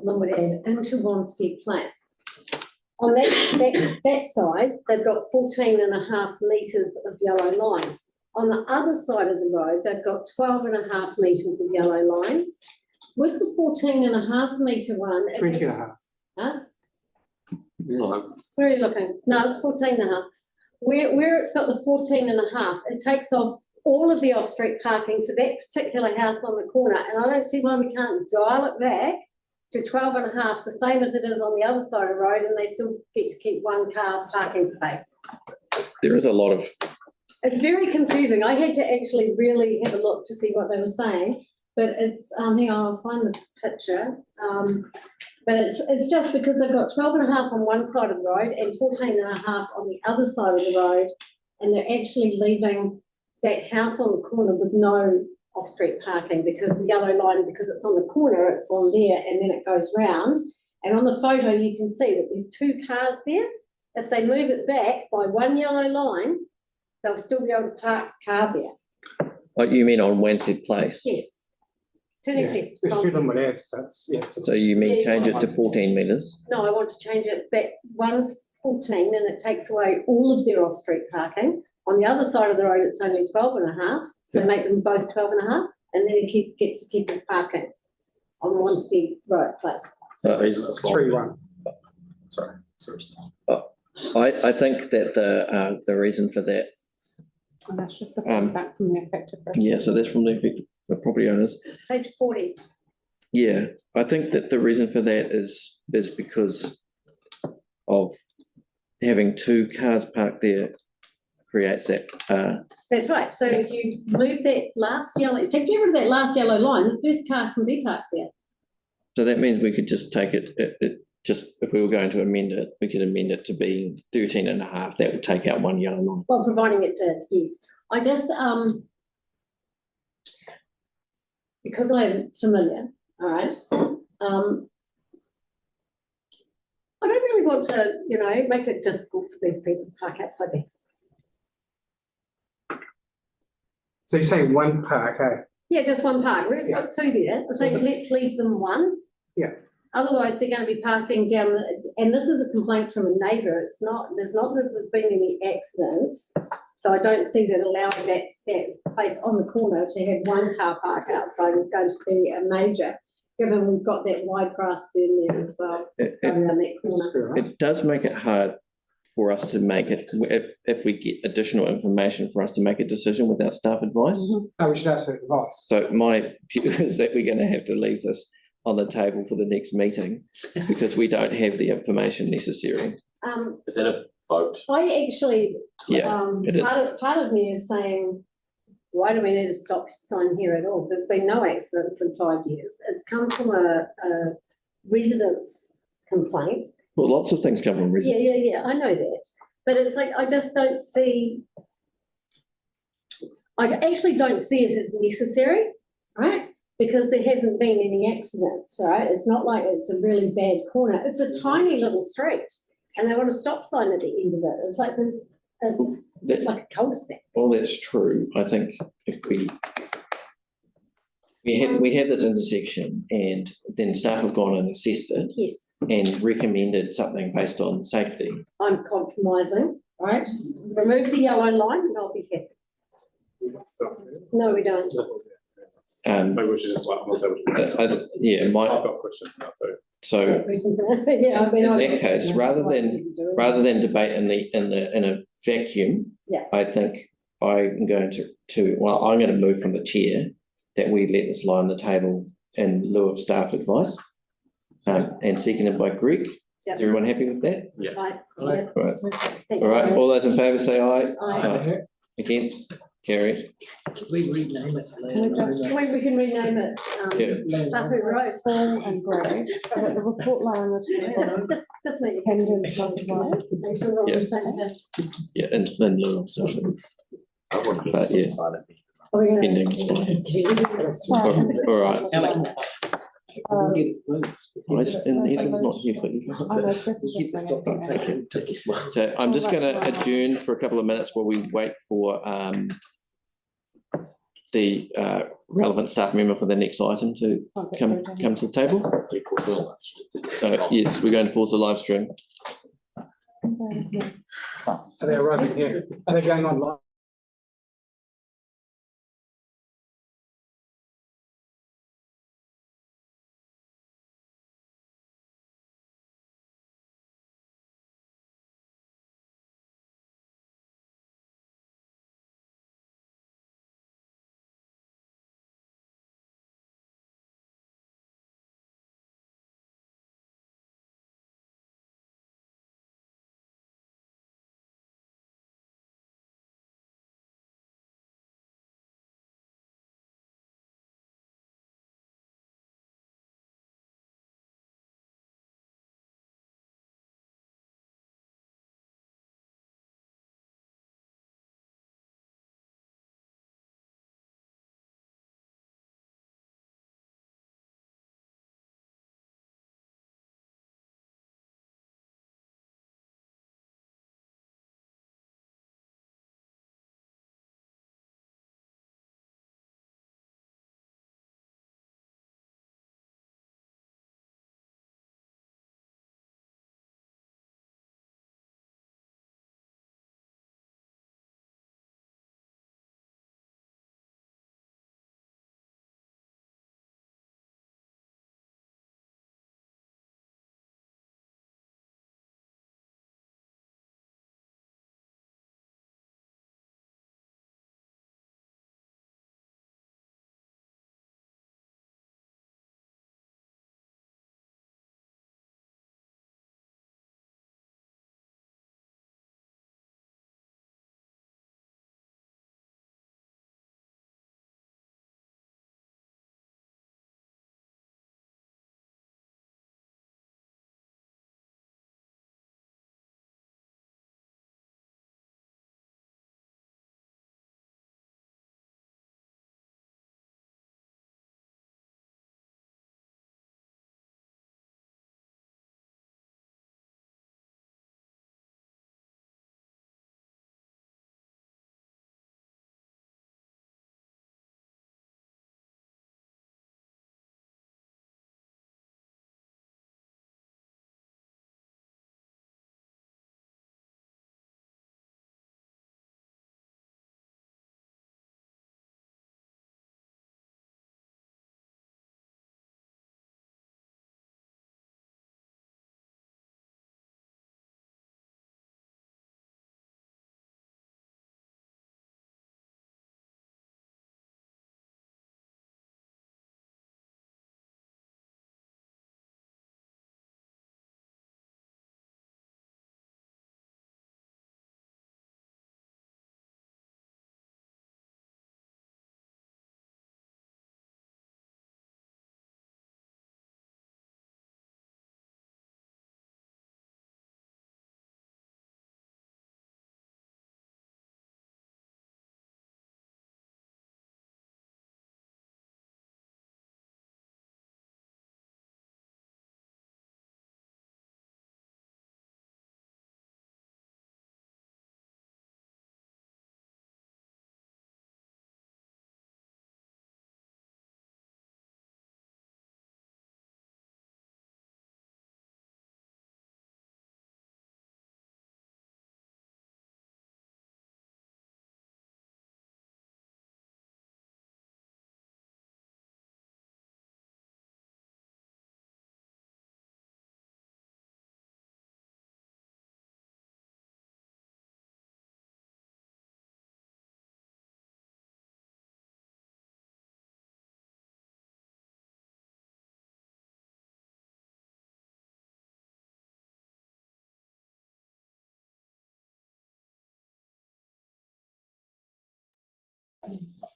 Linwood Ave into Wanstead Place. On that side, they've got 14.5 metres of yellow lines. On the other side of the road, they've got 12.5 metres of yellow lines. With the 14.5 metre one. 20.5. Huh? No. Where are you looking? No, it's 14.5. Where it's got the 14.5, it takes off all of the off-street parking for that particular house on the corner, and I don't see why we can't dial it back to 12.5, the same as it is on the other side of the road, and they still get to keep one car parking space. There is a lot of, It's very confusing. I had to actually really have a look to see what they were saying, but it's, hang on, I'll find the picture. But it's just because they've got 12.5 on one side of the road and 14.5 on the other side of the road, and they're actually leaving that house on the corner with no off-street parking because the yellow line, because it's on the corner, it's on there and then it goes round. And on the photo, you can see that there's 2 cars there. If they move it back by one yellow line, they'll still be able to park a car there. like you mean on Wanstead Place? Yes. Turning left. It's to them whatever, so that's, yes. So you mean change it to 14 metres? No, I want to change it back. One's 14 and it takes away all of their off-street parking. On the other side of the road, it's only 12.5. So make them both 12.5, and then he gets to keep his parking on the Wanstead Road Place. So 3-1. Sorry. I think that the reason for that, And that's just the feedback from the affected residents. yeah, so that's from the property owners. Page 40. Yeah, I think that the reason for that is because of having 2 cars parked there creates that. That's right. So if you move that last yellow, take care of that last yellow line, the first car can be parked there. So that means we could just take it just, if we were going to amend it, we could amend it to be 13.5. That would take out one yellow line. Well, providing it did, yes. I just, because I'm familiar, all right, I don't really want to, make it difficult for these people to park outside there. So you say one park, eh? Yeah, just one park. Where it's got 2 there, I say let's leave them one. Yeah. Otherwise, they're going to be parking down and this is a complaint from a neighbour. It's not, there's been any accidents. So I don't see that allowing that place on the corner to have one car park outside is going to be a major, given we've got that wide grass burn there as well, around that corner. It does make it hard for us to make it, if we get additional information for us to make a decision without staff advice. Oh, we should ask for advice. So my view is that we're going to have to leave this on the table for the next meeting because we don't have the information necessary. Is that a vote? I actually, Yeah, it is. part of me is saying, why do we need a stop sign here at all? There's been no accidents in 5 years. It's come from a resident's complaint. Well, lots of things come from residents. Yeah, I know that. But it's like, I just don't see, I actually don't see it as necessary, right? Because there hasn't been any accidents, right? It's not like it's a really bad corner. It's a tiny little street and they want a stop sign at the end of it. It's like this, it's like a cul-de-sac. Well, that's true. I think if we have this intersection and then staff have gone and assessed it. Yes. And recommended something based on safety. I'm compromising, right? Remove the yellow line and I'll be happy. No, we don't. Maybe we should just like, yeah, I've got questions now too. So Yeah, I mean, in that case, rather than debate in a vacuum, yeah, I think I'm going I'm going to move from the chair that we let this lie on the table in lieu of staff advice, and seconded by Greg. Yep. Is everyone happy with that? Yeah. Right. Right. Thanks, All right. Lauren. All those in favour say aye. Aye. Against? Carried. We rename it. We can rename it, Yeah. Tapu Road. Paul and Greg, so that the report line on the table, Just make it. pendants on the right. Make sure we're on the same page. Yeah, in lieu of something. I want to But yeah. Are we gonna- Pending is fine. All right. Evan's not here, but you can. So I'm just going to adjourn for a couple of minutes while we wait for the relevant staff member for the next item to come to the table. So yes, we're going to pause the live stream. Are they arriving here? Are they going online?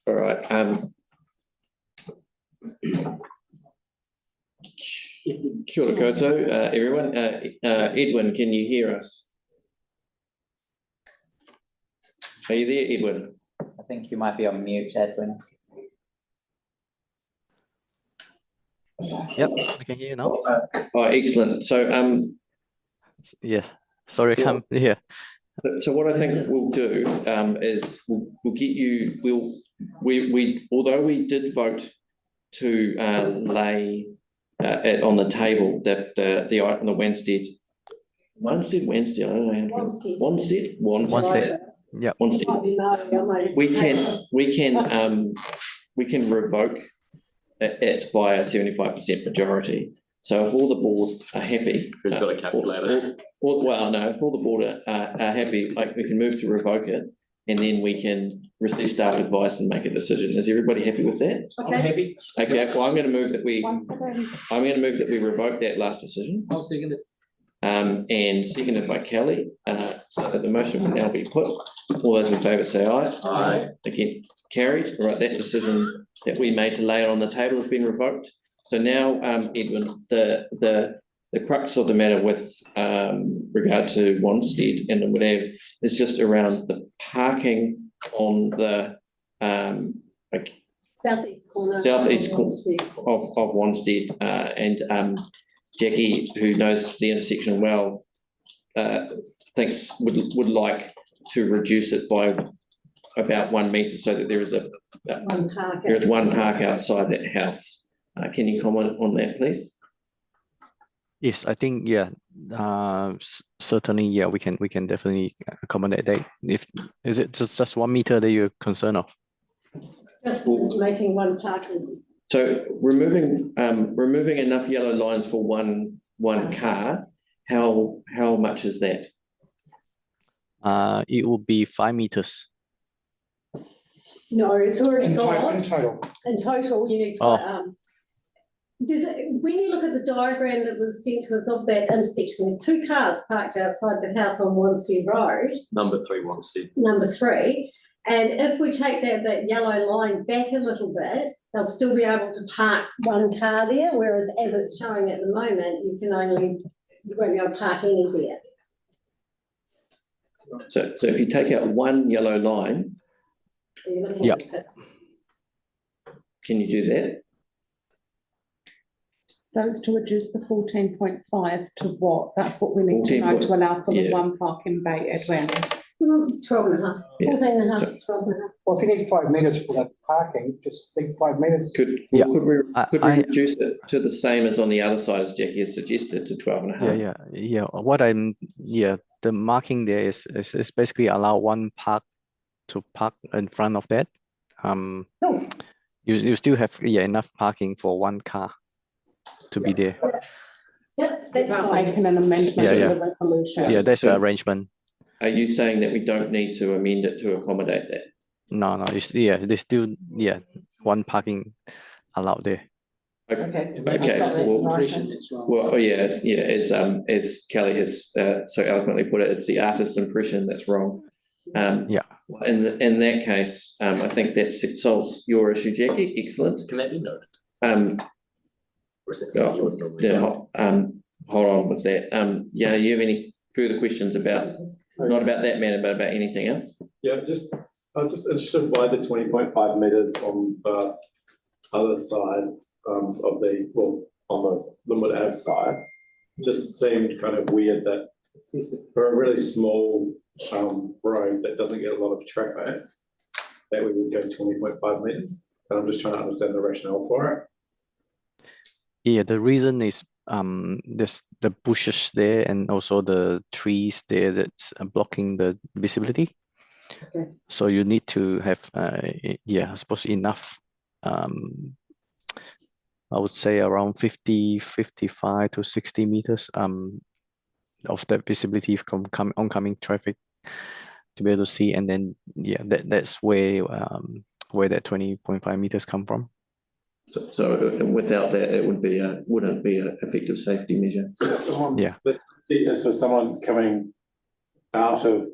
All right. Kia ora koutou, everyone. Edwin, can you hear us? Are you there, Edwin? I think you might be on mute, Edwin. Yep, I can hear you now. Excellent. So, yeah, sorry, I'm here. So what I think we'll do is we'll get you, we'll although we did vote to lay it on the table, that the item, the Wednesday, I don't know. Wanstead. Yeah. We can revoke it by a 75% majority. So if all the board are happy. Who's got a calculator? Well, no, if all the board are happy, like, we can move to revoke it, and then we can receive staff advice and make a decision. Is everybody happy with that? Okay. I'm happy. Okay, well, I'm going to move that we revoke that last decision. I'll second it. And seconded by Kelly, so that the motion will now be put. All those in favour say aye. Aye. Again, carried. All right, that decision that we made to lay it on the table has been revoked. So now, Edwin, the crux of the matter with regard to Wanstead and whatever is just around the parking on the Southeast corner. Of Wanstead, and Jackie, who knows the intersection well, thinks would like to reduce it by about 1 metre so that there is one park outside that house. Can you comment on that, please? Yes, I think, yeah, certainly, yeah, we can definitely accommodate that. Is it just 1 meter that you're concerned of? Just making one parking. So removing enough yellow lines for one car, how much is that? It will be 5 meters. No, it's already got. In total. In total, you need. When you look at the diagram that was sent to us of that intersection, there's 2 cars parked outside the house on Wanstead Road. Number 3 Wanstead. Number 3. And if we take that yellow line back a little bit, they'll still be able to park 1 car there, whereas as it's showing at the moment, you won't be able to park any there. So if you take out 1 yellow line, yeah, can you do that? So it's to reduce the 14.5 to what? That's what we need to know to allow for the 1 parking bay at Randall. 12 and a half, 14 and a half to 12 and a half. Well, if you need 5 metres for that parking, just leave 5 metres. Could we reduce it to the same as on the other side, as Jackie has suggested, to 12 and a half? Yeah. The marking there is basically allow 1 park to park in front of that. You still have enough parking for 1 car to be there. Yep, that's making an amendment to the resolution. Yeah, that's the arrangement. Are you saying that we don't need to amend it to accommodate that? No, there's still 1 parking allowed there. Okay. As Kelly has so eloquently put it, it's the artist's impression that's wrong. In that case, I think that solves your issue, Jackie. Excellent. Can that be noted? Hold on with that. You have any further questions about, not about that matter, but about anything else? Yeah, I was just interested why the 20.5 metres on the other side on the Linwood Ave side. Just seemed kind of weird that for a really small road that doesn't get a lot of traffic, that we would go 20.5 metres. And I'm just trying to understand the rationale for it. Yeah, the reason is there's the bushes there and also the trees there that's blocking the visibility. Okay. So you need to have I suppose enough I would say around 55 to 60 meters of that visibility from oncoming traffic to be able to see, and then that's where that 20.5 meters come from. So without that, it wouldn't be an effective safety measure. This is for someone coming out of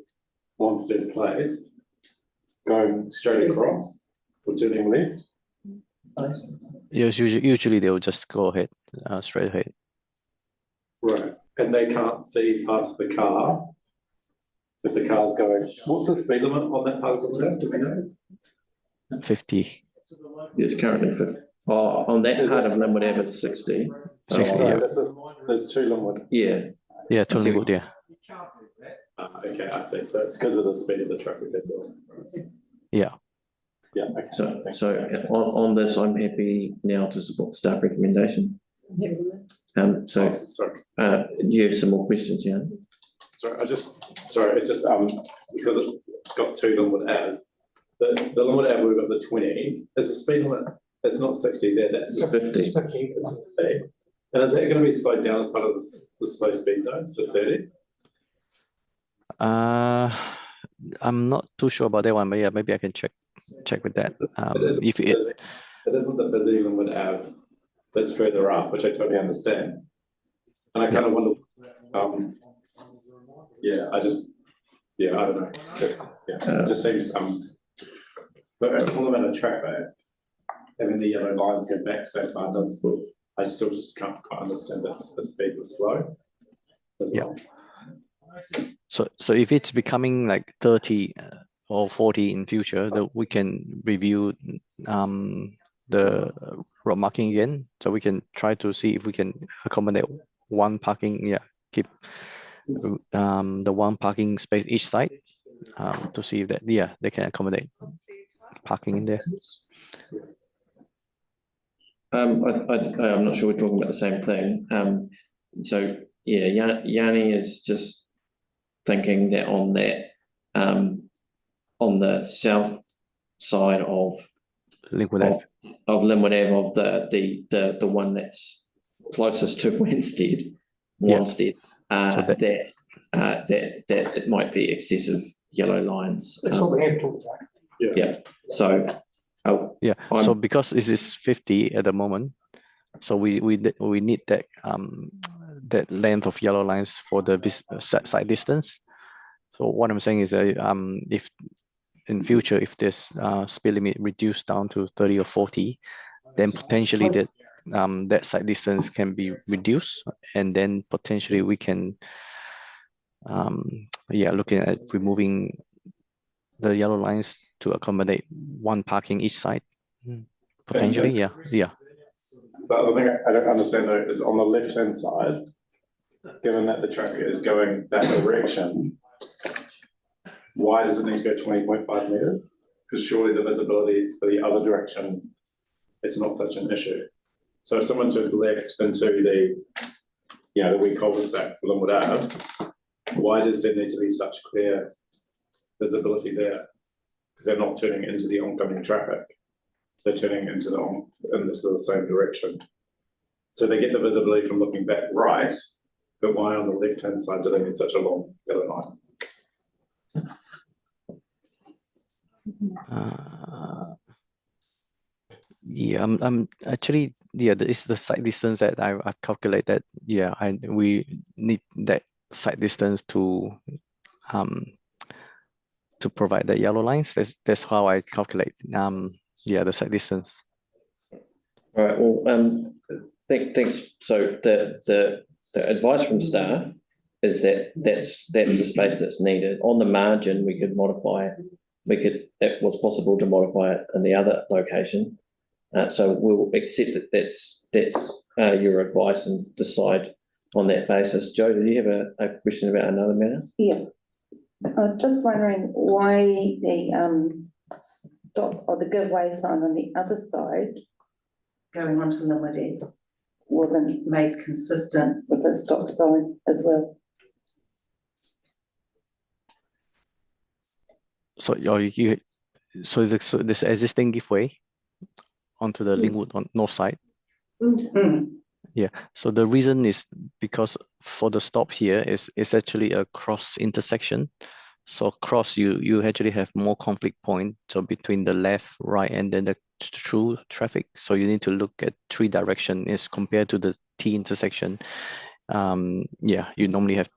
Wanstead Place, going straight across or turning left. Yes, usually they'll just go ahead, straight ahead. Right, and they can't see past the car if the car's going. What's the speed limit on that part of the road? Do we know? 50. It's currently 50. On that part of Linwood Ave, it's 60. 60, There's 2 Linwood. Yeah, 2 Linwood, yeah. Okay, I see. So it's because of the speed of the traffic as well. Yeah. Yeah, okay. So on this, I'm happy now to support staff recommendation. Sorry. You have some more questions, Jan? Sorry, it's just, because it's got two Linwood Aves. The Linwood Ave, we've got the 20, is the speed limit, it's not 60 there, that's 50. It's 50. And is that gonna be slowed down as part of the slow speed zones to 30? I'm not too sure about that one, but yeah, maybe I can check with that. It isn't the busy Linwood Ave that's further up, which I totally understand. And I kind of wonder, I don't know. It just seems, but it's all about the traffic. Having the yellow lines go back so far I still just can't quite understand that the speed was slow as well. So if it's becoming like 30 or 40 in future, that we can review the road marking again. So we can try to see if we can accommodate one parking, keep the one parking space each side, to see if that they can accommodate parking in there. I'm not sure we're talking about the same thing. So yeah, Yanni is just thinking that on the south side of Linwood Ave, of the one that's closest to Wanstead, that it might be excessive yellow lines. That's what we have talked about. Yeah. So. So because this is 50 at the moment, so we need that that length of yellow lines for the side distance. So what I'm saying is, if in future, if this speed limit reduced down to 30 or 40, then potentially that side distance can be reduced, and then potentially we can looking at removing the yellow lines to accommodate one parking each side. Potentially, yeah. But the thing I don't understand though is on the left-hand side, given that the traffic is going that direction, why does it need to go 20.5 meters? Because surely the visibility for the other direction is not such an issue. So if someone took left into the wee cul-de-sac for Linwood Ave, why does there need to be such clear visibility there? Because they're not turning into the oncoming traffic. They're turning into the same direction. So they get the visibility from looking back right, but why on the left-hand side do they need such a long yellow line? I'm actually, it's the side distance that I've calculated. We need that side distance to provide the yellow lines. That's how I calculate the side distance. All right. Well, thanks. So the advice from staff is that that's the space that's needed. On the margin, we could modify it. It was possible to modify it in the other location. So we'll accept that that's your advice and decide on that basis. Joe, did you have a question about another matter? Yeah. I'm just wondering why the stop or the giveaway sign on the other side going onto Linwood Ave wasn't made consistent with the stop sign as well. So this existing giveaway onto the Linwood on north side. Yeah. So the reason is because for the stop here is actually a cross intersection. So cross you actually have more conflict point. So between the left, right, and then the through traffic. So you need to look at three directions as compared to the T intersection. You normally have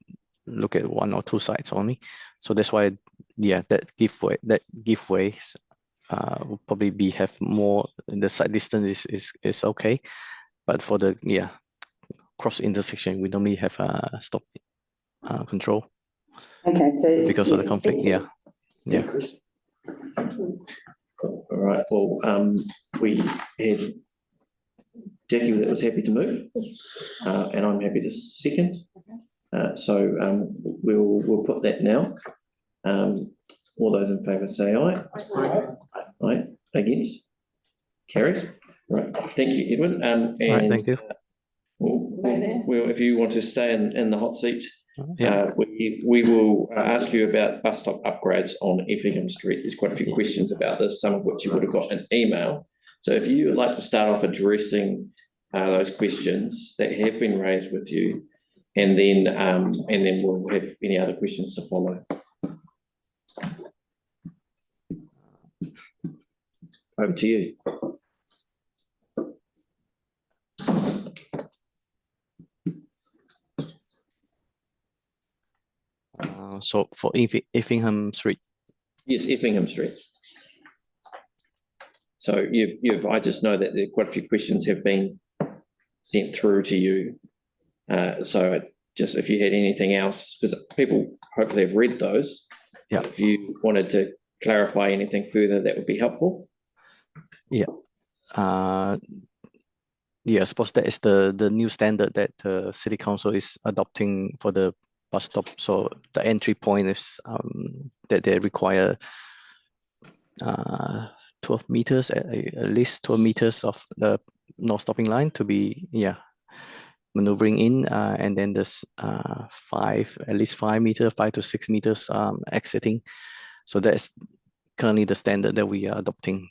look at one or two sides only. So that's why that giveaway will probably have more. The side distance is okay, but for the cross intersection we normally have stop control. Okay, so because of the conflict, All right. Well, we had Jackie that was happy to move, and I'm happy to second. So we'll put that now. All those in favour say aye. Aye. Against? Carried. Right, thank you, Edwin. And Right, thank you. Well, if you want to stay in the hot seat, Yeah. we will ask you about bus stop upgrades on Effingham Street. There's quite a few questions about this, some of which you would have got an email. So if you would like to start off addressing those questions that have been raised with you, and then we'll have any other questions to follow. Over to you. So for Effingham Street. Yes, Effingham Street. So I just know that there quite a few questions have been sent through to you. So just if you had anything else, because people hopefully have read those. Yeah. If you wanted to clarify anything further, that would be helpful. Yeah. Yeah, I suppose that is the new standard that the City Council is adopting for the bus stop. So the entry point is that they require 12 meters, at least 12 meters of the no stopping line to be maneuvering in, and then there's at least 5 meters, 5 to 6 meters exiting. So that's currently the standard that we are adopting.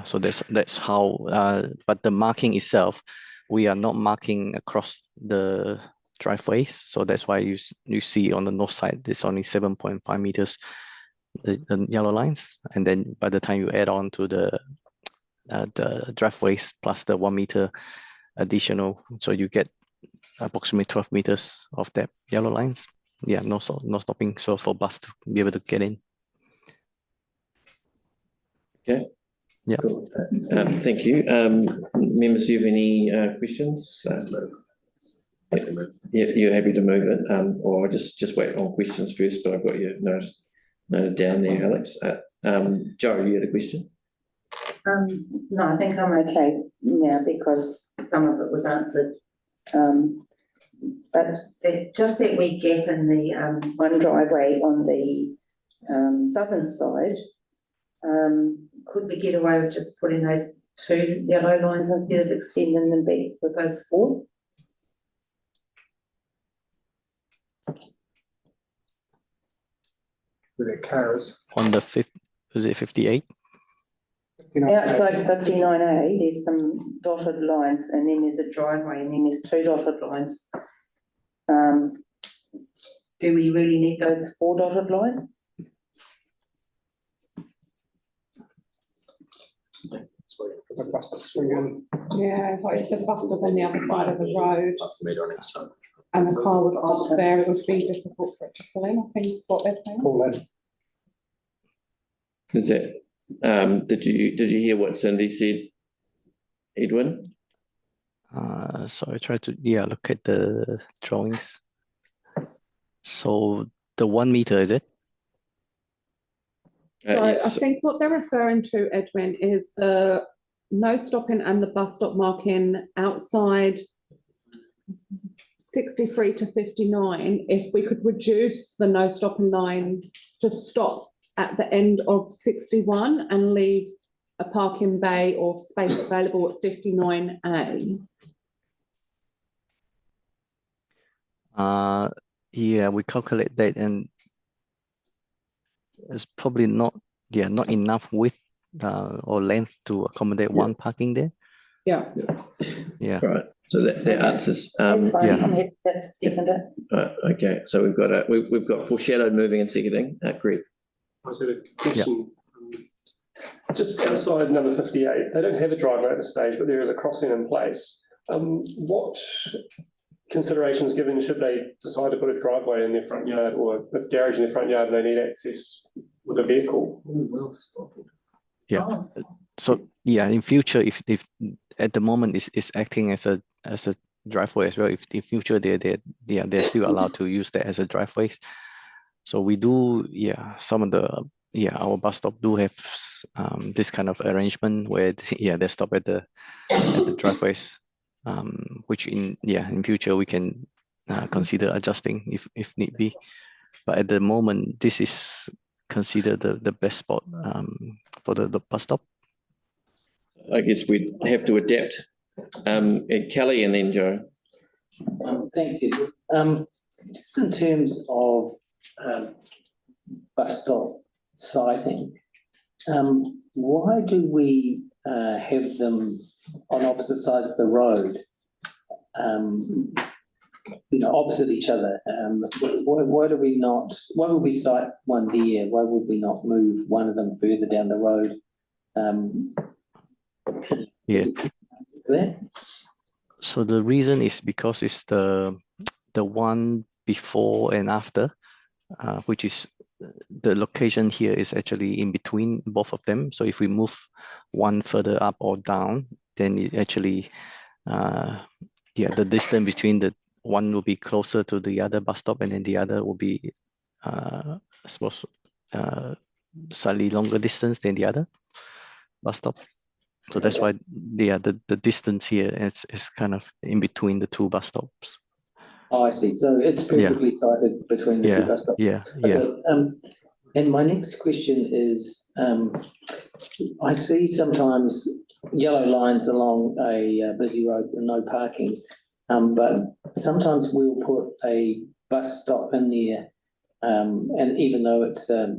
So that's how. But the marking itself, we are not marking across the driveways. So that's why you see on the north side, there's only 7.5 meters, the yellow lines. And then by the time you add on to the driveways plus the 1 meter additional, so you get approximately 12 meters of that yellow lines. Yeah, no stopping. So for bus to be able to get in. Okay. Yeah. Cool. Thank you. Members, do you have any questions? Yeah, you're happy to move it, or just wait on questions first, but I've got you noted down there, Alex. Joe, you had a question? No, I think I'm okay now because some of it was answered. But just that wee gap in the one driveway on the southern side, could we get away with just putting those 2 yellow lines instead of extending them back with those 4? With their cars. On the is it 58? Outside 59A, there's some dotted lines, and then there's a driveway, and then there's 2 dotted lines. Do we really need those 4 dotted lines? Yeah, like if the bus was on the other side of the road and the car was up there, it would be difficult for it to pull in, I think is what they're saying. Is that, did you hear what Cindy said, Edwin? So I tried to look at the drawings. So the 1 meter, is it? So Yes. I think what they're referring to, Edwin, is the no stopping and the bus stop marking outside 63 to 59. If we could reduce the no stopping line to stop at the end of 61 and leave a parking bay or space available at 59A. Yeah, we calculate that, and it's probably not enough width or length to accommodate one parking there. Yeah. Yeah. Right. So that answers. That's fine. Yeah. I'm happy to second it. Right. Okay. So we've got foreshadowed moving and seconding. Greg. I was a question. Just outside number 58, they don't have a driveway at this stage, but there is a crossing in place. What considerations given should they decide to put a driveway in their front yard or a garage in their front yard and they need access with a vehicle? Well spotted. Yeah. Oh. So in future, if at the moment it's acting as a driveway as well, if in future they're still allowed to use that as a driveway. So we do, some of the, our bus stop do have this kind of arrangement where, they stop at the driveways, which in future we can consider adjusting if need be. But at the moment, this is consider the best spot for the bus stop. I guess we'd have to adapt. Kelly and then Joe. Thanks, Edward. Just in terms of bus stop siting, why do we have them on opposite sides of the road? Opposite each other. Why do we not? Why would we site one there? Why would we not move one of them further down the road? Yeah. There? So the reason is because it's the one before and after, which is the location here is actually in between both of them. So if we move one further up or down, then it actually, the distance between the one will be closer to the other bus stop, and then the other will be, I suppose, slightly longer distance than the other bus stop. So that's why the distance here is kind of in between the two bus stops. Oh, I see. So it's perfectly sited between the two bus stops. Yeah. And my next question is, I see sometimes yellow lines along a busy road with no parking, but sometimes we'll put a bus stop in there, and even though it's a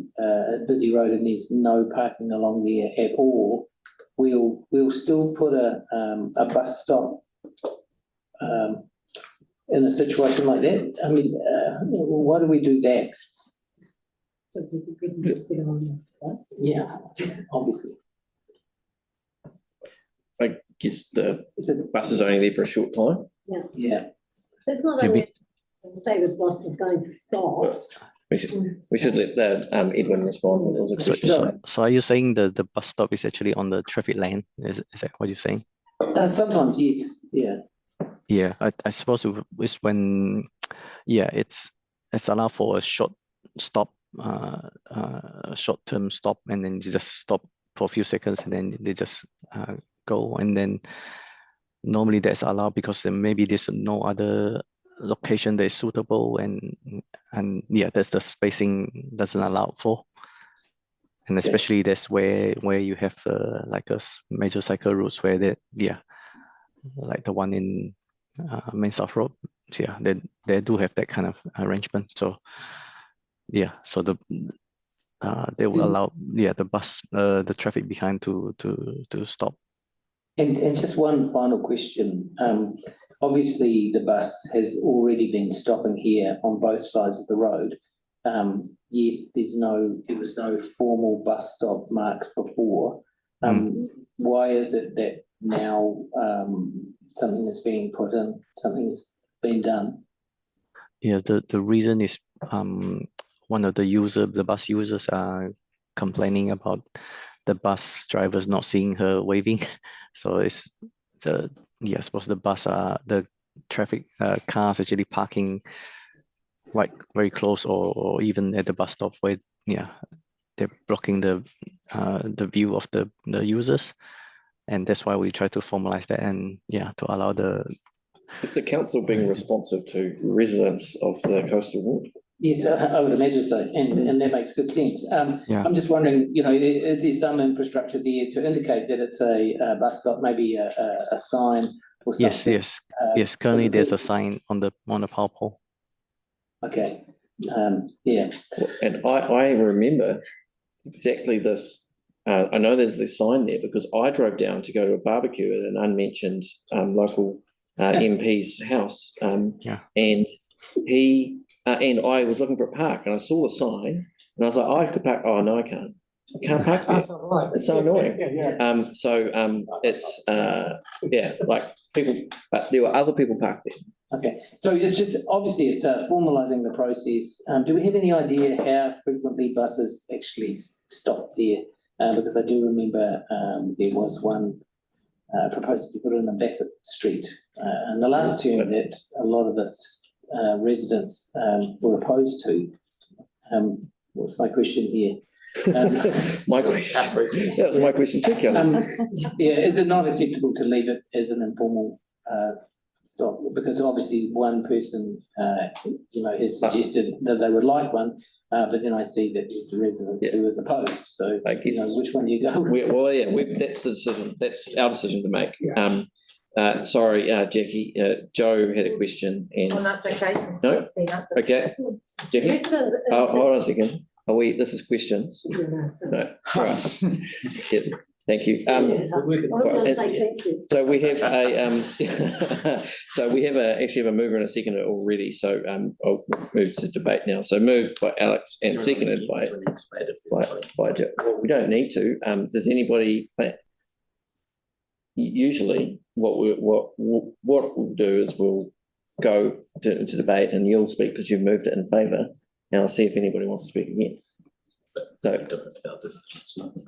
busy road and there's no parking along there at all, we'll still put a bus stop in a situation like that. I mean, why do we do that? So people couldn't get on, right? Yeah, obviously. I guess the bus is only there for a short time. Yeah. It's not only to say the bus is going to stop. We should let Edwin respond. There was a question. So are you saying the bus stop is actually on the traffic lane? Is that what you're saying? Sometimes, yes. Yeah. Yeah, I suppose it's when, it's allowed for a short stop, a short-term stop, and then you just stop for a few seconds, and then they just go, and then normally that's allowed because maybe there's no other location that is suitable, and that's the spacing doesn't allow for, and especially that's where you have like a major cycle routes where like the one in Main South Road. So they do have that kind of arrangement. So so they will allow the bus the traffic behind to stop. And just one final question. Obviously, the bus has already been stopping here on both sides of the road. Yet there was no formal bus stop marked before. Why is it that now something is being put in, something has been done? Yeah, the reason is one of the bus users are complaining about the bus drivers not seeing her waving. So it's I suppose the traffic cars actually parking like very close or even at the bus stop where they're blocking the view of the users, and that's why we try to formalize that and to allow Is the council being responsive to residents of the coastal ward? Yes, I would imagine so, and that makes good sense. I'm just wondering, is there some infrastructure there to indicate that it's a bus stop, maybe a sign or something? Yes. Currently, there's a sign on the power pole. Okay. And I remember exactly this. I know there's this sign there because I drove down to go to a barbecue at an unmentioned local MP's house, and he. And I was looking for a park, and I saw the sign, and I was like, "Oh, I could park." Oh no, I can't. I can't park there. Right. It's so annoying. It's like people, but there were other people parked there. Okay, so it's just obviously it's formalising the process. Do we have any idea how frequently buses actually stop there? Because I do remember there was one proposed to be put in on Bassett Street, and the last term that a lot of the residents were opposed to. What's my question here? My question. That was my question too, Kelly. Is it not acceptable to leave it as an informal stop? Because obviously one person, has suggested that they would like one. but then I see that there's a resident who is opposed, so, I guess- which one do you go with? That's the decision, that's our decision to make. Sorry, Jackie, Joe had a question and. Oh, that's okay. No? Okay, Jackie? Resident, Hold on a second. This is questions? No, all right. Yeah, thank you. I was gonna say thank you. So we have actually have a mover and a seconder already, so, I'll move to debate now. So moved by Alex and seconded by Joe. Well, we don't need to. Does anybody, usually what we'll do is we'll go to debate and you'll speak because you've moved it in favour. And I'll see if anybody wants to speak against. So,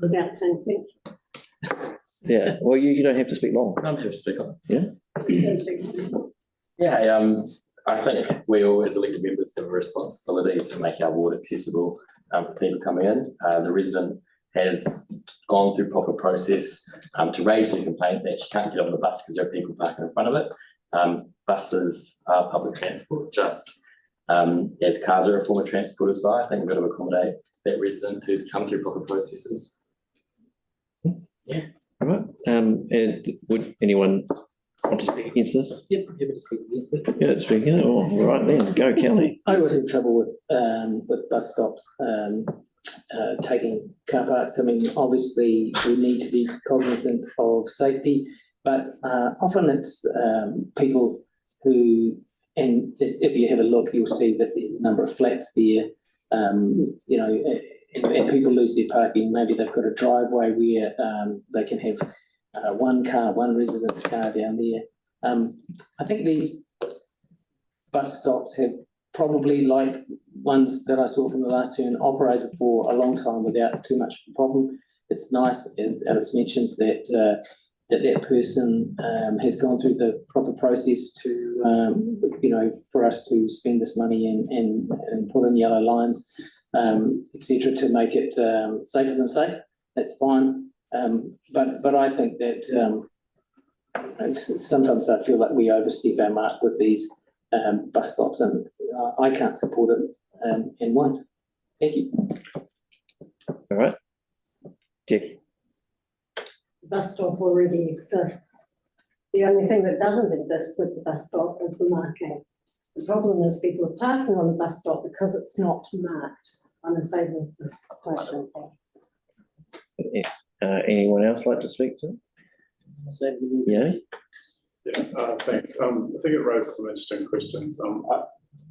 Without saying thank yeah, well, you don't have to speak long. I'm here to speak on. Yeah. you. Yeah, I think we all as elected members have a responsibility to make our ward accessible for people coming in. The resident has gone through proper process to raise their complaint that she can't get on the bus because there are people parking in front of it. Buses are public transport, just as cars are a form of transport as well. I think we've got to accommodate that resident who's come through proper processes. Yeah. All right. And would anyone want to speak against this? Yep, happy to speak against it. Yeah, speaking. Oh, all right then, go Kelly. I was in trouble with bus stops taking car parks. I mean, obviously we need to be cognizant of safety, but often it's people who, and if you have a look, you'll see that there's a number of flats there, you know, and people lose their parking. Maybe they've got a driveway where they can have one resident's car down there. I think these bus stops have probably, like ones that I saw from the last turn, operated for a long time without too much of a problem. It's nice, as Alex mentions, that that person has gone through the proper process to, you know, for us to spend this money and put in yellow lines, etc., to make it safer than safe. That's fine. But I think that sometimes I feel like we overstep our mark with these bus stops, and I can't support it and won't. Thank you. All right. Jackie. The bus stop already exists. The only thing that doesn't exist with the bus stop is the marking. The problem is people are parking on the bus stop because it's not marked. I'm in favour of this question, thanks. Anyone else like to speak to it? Yeah. Yeah, thanks. I think it raises some interesting questions. I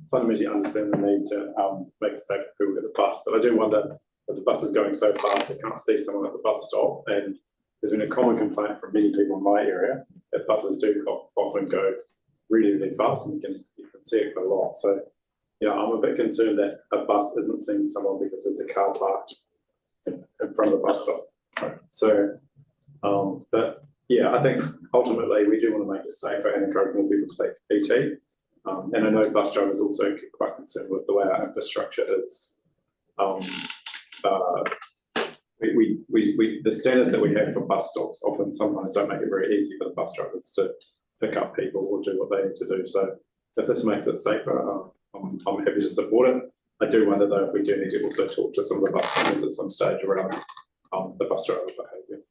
fundamentally understand the need to make it safe for people to get the bus, but I do wonder if the bus is going so fast they can't see someone at the bus stop. And there's been a common complaint from many people in my area that buses do often go really, really fast, and you can see it quite a lot. So, yeah, I'm a bit concerned that a bus isn't seeing someone because there's a car parked in front of the bus stop. Right. So, but yeah, I think ultimately we do want to make it safer and encourage more people to take PT. And I know bus drivers also quite concerned with the way our infrastructure is. The standards that we have for bus stops often sometimes don't make it very easy for the bus drivers to pick up people or do what they need to do. So if this makes it safer, I'm happy to support it. I do wonder though if we do need to also talk to some of the bus owners at some stage around the bus driver behaviour.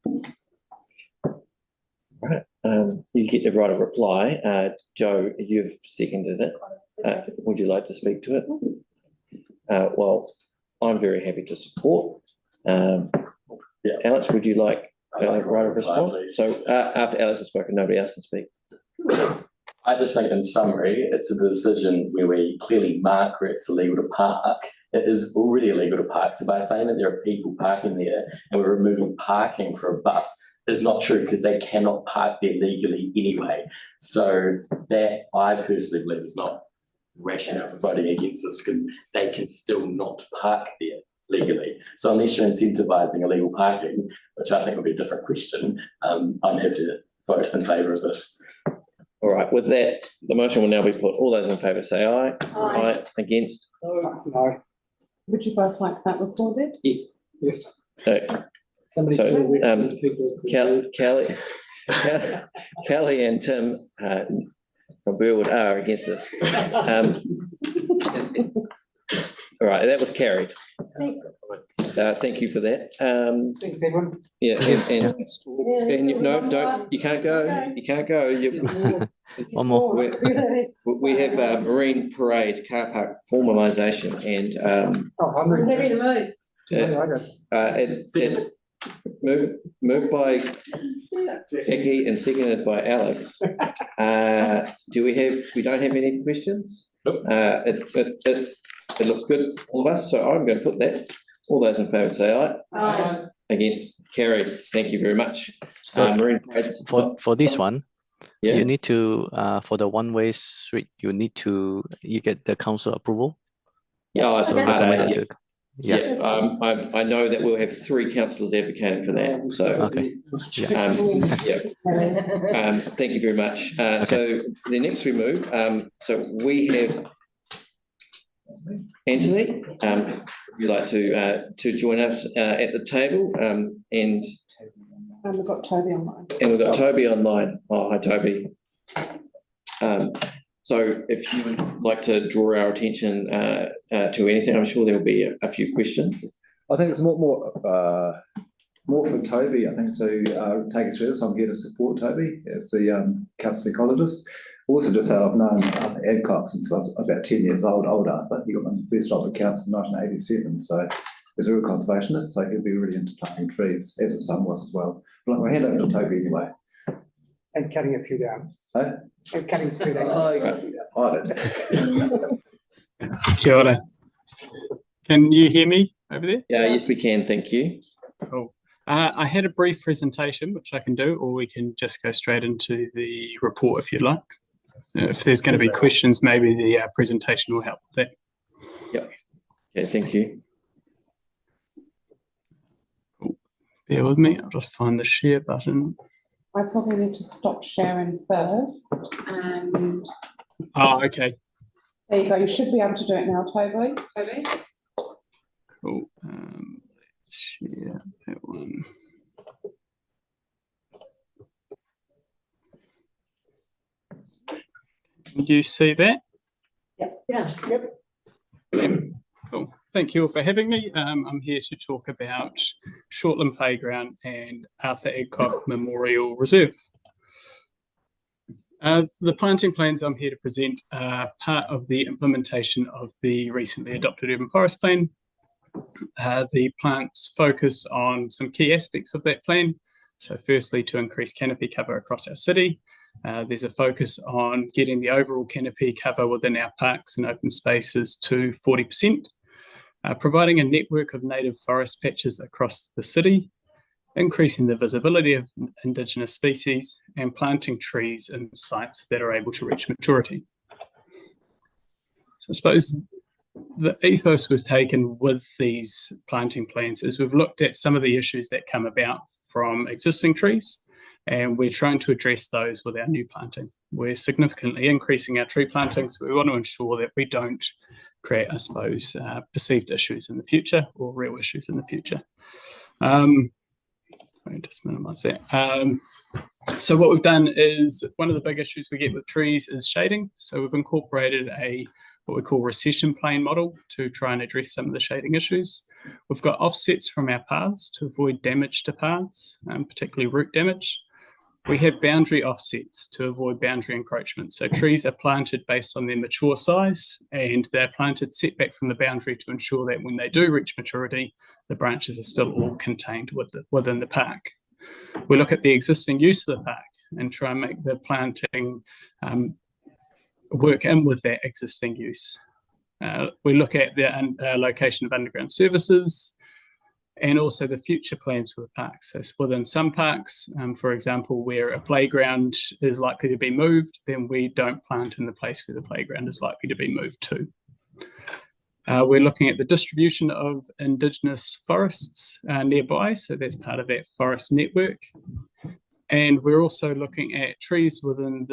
Right. You get the right of reply. Joe, you've seconded it. Would you like to speak to it? Well, I'm very happy to support. Yeah. Alex, would you like right of response? So after Alex has spoken, nobody else can speak. I just think in summary, it's a decision where we clearly mark where it's illegal to park. It is already illegal to park. So by saying that there are people parking there and we're removing parking for a bus is not true, because they cannot park there legally anyway. So that I personally believe is not rationale for voting against this, because they can still not park there legally. So unless you're incentivizing illegal parking, which I think would be a different question, I'm happy to vote in favour of this. All right, with that, the motion will now be put. All those in favour say aye. Aye. Against? No. Would you both like that recorded? Yes. Yes. Okay. Somebody Kelly and Tim from Burwood are against this. All right, that was carried. Thanks. Thank you for that. Thanks, everyone. Yeah, and no, don't, you can't go, you can't go. One more. We have Marine Parade Car Park formalisation and I'm happy to move. moved by Becky and seconded by Alex. We don't have any questions? Nope. It looks good, all of us, so I'm going to put that. All those in favour say aye. Aye. Against, carried. Thank you very much. So Marine Parade. for this one, Yeah. you need to for the one-way street, you get the council approval. Yeah, So okay. recommended to. Yeah, I know that we'll have 3 councillors advocating for that, so. Okay. Thank you very much. So the next we move, so we have Anthony, would you like to join us at the table, and we've got Toby online. And we've got Toby online. Oh, hi, Toby. So if you would like to draw our attention to anything, I'm sure there will be a few questions. I think it's more for Toby, I think, to take us through this. I'm here to support Toby as the council ecologist. Also, just how I've known Adcock since I was about 10 years older, but he got my first job at council in 1987. So he's a real conservationist, so he'll be really into planting trees, as his son was as well. But I'll hand over to Toby anyway. And cutting a few down. Hey? And cutting a few down. Kia ora. Can you hear me over there? Yeah, yes, we can. Thank you. Cool. I had a brief presentation, which I can do, or we can just go straight into the report if you'd like. If there's going to be questions, maybe the presentation will help with that. Yep. Yeah, thank you. Cool. Bear with me. I'll just find the share button. I probably need to stop sharing first. And oh, okay. There you go. You should be able to do it now, Toby. Cool. Let's share that one. Can you see that? Yep. Yeah. Yep. Cool. Thank you all for having me. I'm here to talk about Shortland Playground and Arthur Adcock Memorial Reserve. The planting plans I'm here to present are part of the implementation of the recently adopted Urban Forest Plan. The plants focus on some key aspects of that plan. So firstly, to increase canopy cover across our city. There's a focus on getting the overall canopy cover within our parks and open spaces to 40%, providing a network of native forest patches across the city, increasing the visibility of Indigenous species, and planting trees in sites that are able to reach maturity. So I suppose the ethos we've taken with these planting plans is we've looked at some of the issues that come about from existing trees, and we're trying to address those with our new planting. We're significantly increasing our tree planting, so we want to ensure that we don't create, I suppose, perceived issues in the future or real issues in the future. Let me just minimize that. So what we've done is, one of the big issues we get with trees is shading. So we've incorporated what we call recession plane model to try and address some of the shading issues. We've got offsets from our paths to avoid damage to paths, particularly root damage. We have boundary offsets to avoid boundary encroachment. So trees are planted based on their mature size, and they're planted set back from the boundary to ensure that when they do reach maturity, the branches are still all contained within the park. We look at the existing use of the park and try and make the planting work in with that existing use. We look at the location of underground services and also the future plans for the parks. So within some parks, for example, where a playground is likely to be moved, then we don't plant in the place where the playground is likely to be moved to. We're looking at the distribution of Indigenous forests nearby, so that's part of that forest network. And we're also looking at trees within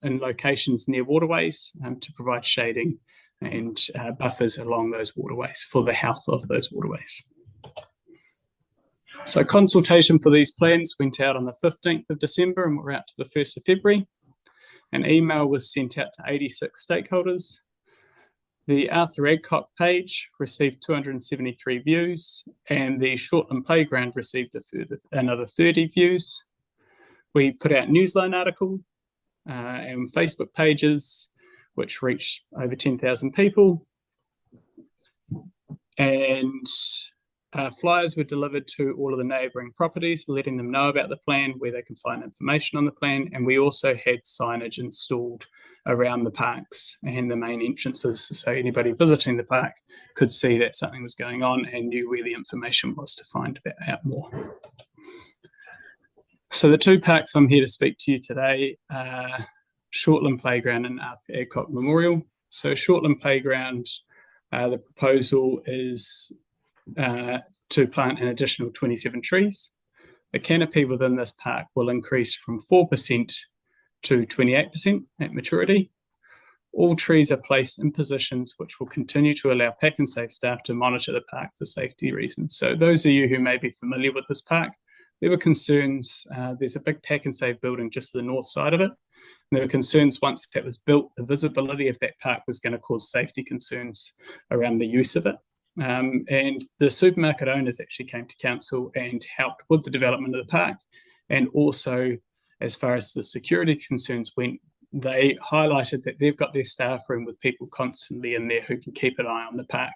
in locations near waterways to provide shading and buffers along those waterways for the health of those waterways. So consultation for these plans went out on the 15th of December and we're out to the 1st of February. An email was sent out to 86 stakeholders. The Arthur Adcock page received 273 views, and the Shortland Playground received another 30 views. We put out a newsline article and Facebook pages, which reached over 10,000 people. And flyers were delivered to all of the neighbouring properties, letting them know about the plan, where they can find information on the plan. And we also had signage installed around the parks and the main entrances, so anybody visiting the park could see that something was going on and knew where the information was to find out more. So the two parks I'm here to speak to you today are Shortland Playground and Arthur Adcock Memorial. So Shortland Playground, the proposal is to plant an additional 27 trees. The canopy within this park will increase from 4% to 28% at maturity. All trees are placed in positions which will continue to allow Pack and Save staff to monitor the park for safety reasons. So those of you who may be familiar with this park, there were concerns. There's a big Pack and Save building just to the north side of it. And there were concerns once that was built, the visibility of that park was going to cause safety concerns around the use of it. And the supermarket owners actually came to council and helped with the development of the park. And also, as far as the security concerns went, they highlighted that they've got their staff room with people constantly in there who can keep an eye on the park.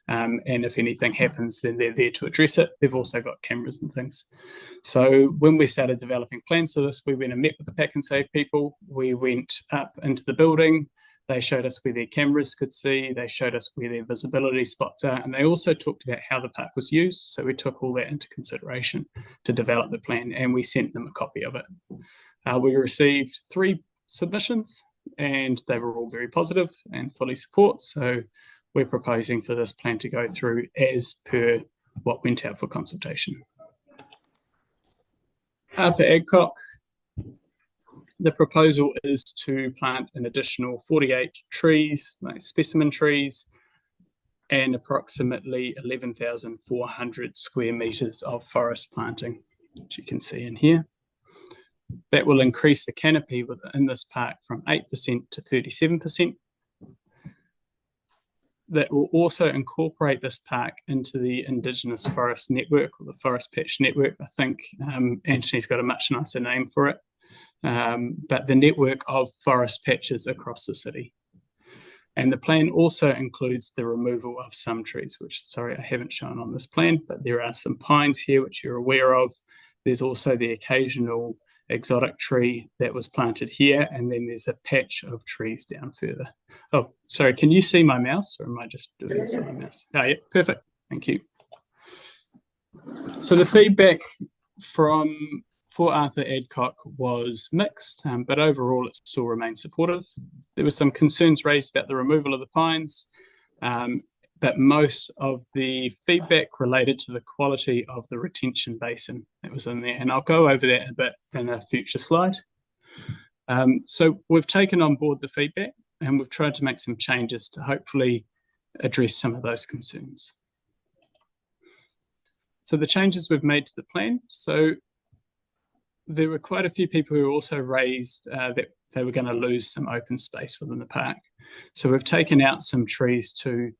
And if anything happens, then they're there to address it. They've also got cameras and things. So when we started developing plans for this, we went and met with the Pack and Save people. We went up into the building. They showed us where their cameras could see. They showed us where their visibility spots are. And they also talked about how the park was used. So we took all that into consideration to develop the plan, and we sent them a copy of it. We received 3 submissions, and they were all very positive and fully support. So we're proposing for this plan to go through as per what went out for consultation. Arthur Adcock, the proposal is to plant an additional 48 trees, like specimen trees, and approximately 11,400 square metres of forest planting, which you can see in here. That will increase the canopy within this park from 8% to 37%. That will also incorporate this park into the Indigenous Forest Network, or the Forest Patch Network. I think Anthony's got a much nicer name for it. But the network of forest patches across the city. And the plan also includes the removal of some trees, which, sorry, I haven't shown on this plan, but there are some pines here, which you're aware of. There's also the occasional exotic tree that was planted here, and then there's a patch of trees down further. Oh, sorry, can you see my mouse, or am I just doing this on my mouse? Oh, yeah, perfect, thank you. So the feedback for Arthur Adcock was mixed, but overall it still remains supportive. There were some concerns raised about the removal of the pines, but most of the feedback related to the quality of the retention basin that was in there. And I'll go over that a bit in a future slide. So we've taken on board the feedback, and we've tried to make some changes to hopefully address some of those concerns. So the changes we've made to the plan. So there were quite a few people who also raised that they were going to lose some open space within the park. So we've taken out some trees to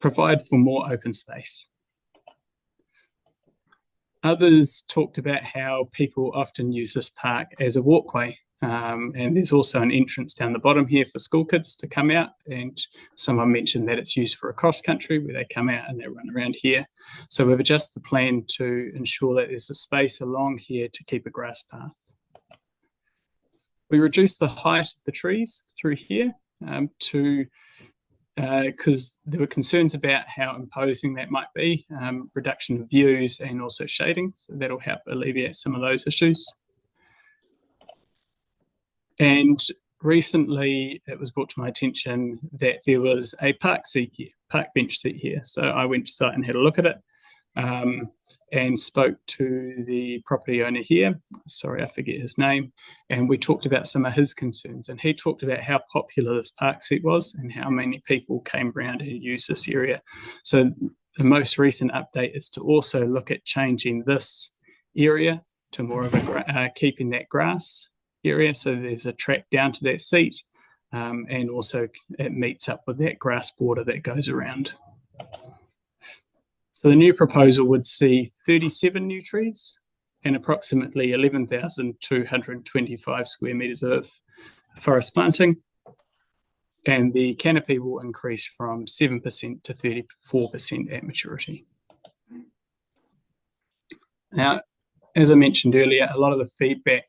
provide for more open space. Others talked about how people often use this park as a walkway. And there's also an entrance down the bottom here for school kids to come out. And someone mentioned that it's used for a cross country where they come out and they run around here. So we've adjusted the plan to ensure that there's a space along here to keep a grass path. We reduced the height of the trees through here because there were concerns about how imposing that might be, reduction of views and also shading. So that'll help alleviate some of those issues. And recently it was brought to my attention that there was a park bench seat here. So I went to site and had a look at it and spoke to the property owner here. Sorry, I forget his name. And we talked about some of his concerns. And he talked about how popular this park seat was and how many people came around and used this area. So the most recent update is to also look at changing this area to more of a keeping that grass area. So there's a track down to that seat, and also it meets up with that grass border that goes around. So the new proposal would see 37 new trees and approximately 11,225 square metres of forest planting. And the canopy will increase from 7% to 34% at maturity. Now, as I mentioned earlier, a lot of the feedback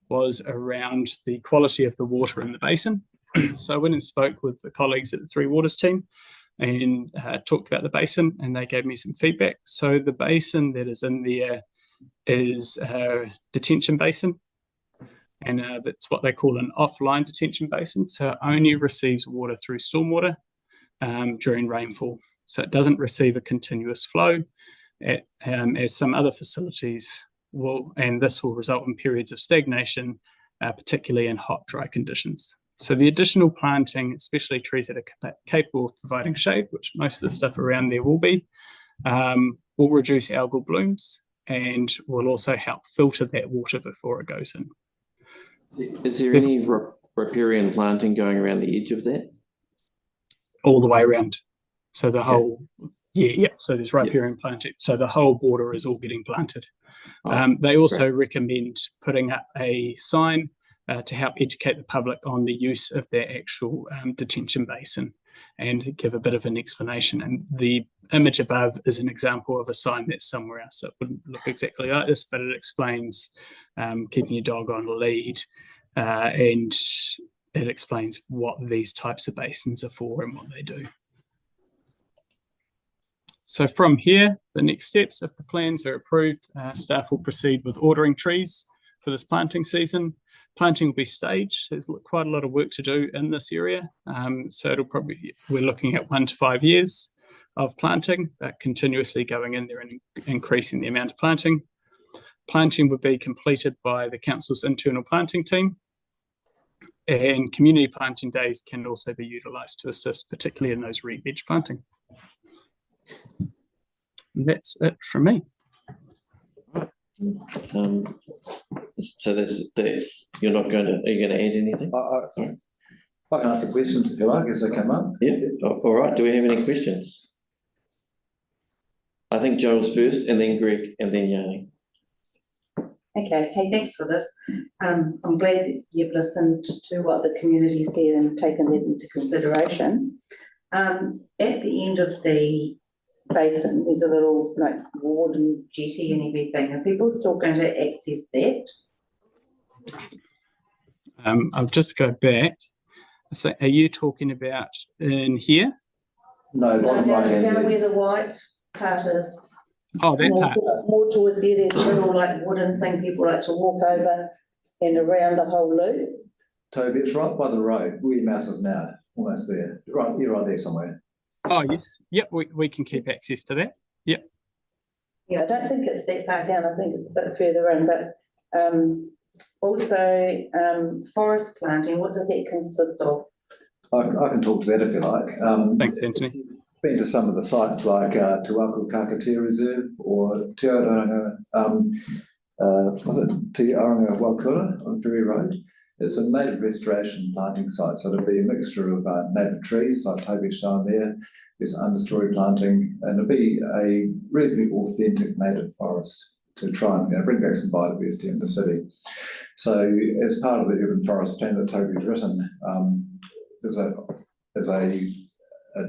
was around the quality of the water in the basin. So I went and spoke with the colleagues at the Three Waters team and talked about the basin, and they gave me some feedback. So the basin that is in there is a detention basin, and that's what they call an offline detention basin. So it only receives water through stormwater during rainfall. So it doesn't receive a continuous flow as some other facilities will, and this will result in periods of stagnation, particularly in hot, dry conditions. So the additional planting, especially trees that are capable of providing shade, which most of the stuff around there will be, will reduce algal blooms and will also help filter that water before it goes in. Is there any riparian planting going around the edge of that? All the way around. So the whole, so there's riparian planting. So the whole border is all getting planted. They also recommend putting up a sign to help educate the public on the use of their actual detention basin and give a bit of an explanation. And the image above is an example of a sign that's somewhere else. So it wouldn't look exactly like this, but it explains keeping your dog on a lead, and it explains what these types of basins are for and what they do. So from here, the next steps, if the plans are approved, staff will proceed with ordering trees for this planting season. Planting will be staged. There's quite a lot of work to do in this area. So it'll probably, we're looking at 1 to 5 years of planting, continuously going in there and increasing the amount of planting. Planting would be completed by the council's internal planting team, and community planting days can also be utilised to assist, particularly in those re-veg planting. And that's it from me. So there's you're not going to, are you going to add anything? Sorry. I can answer questions if you like as they come up. Yeah, all right. Do we have any questions? I think Joel's first, and then Greg, and then Yanni. Okay, hey, thanks for this. I'm glad that you've listened to what the community said and taken that into consideration. At the end of the basin, there's a little like wooden jetty and everything. Are people still going to access that? I'll just go back. Are you talking about in here? No, down where the white part is. Oh, that part. More towards there, there's a little like wooden thing people like to walk over and around the whole loop. Toby, it's right by the road where your mouse is now, almost there. Right, you're right there somewhere. Oh, yes. Yep, we can keep access to that. Yep. Yeah, I don't think it's that far down. I think it's a bit further in, but also forest planting, what does that consist of? I can talk to that if you like. Thanks, Anthony. Been to some of the sites like Te Wako Kakatea Reserve or Te Aranga, was it Te Aranga Wakura on Ferry Road? It's a native restoration planting site, so it'll be a mixture of native trees, like Toby's shown there. There's understory planting, and it'll be a reasonably authentic native forest to try and bring back some biodiversity in the city. So, as part of the urban forest plan that Toby's written, there's a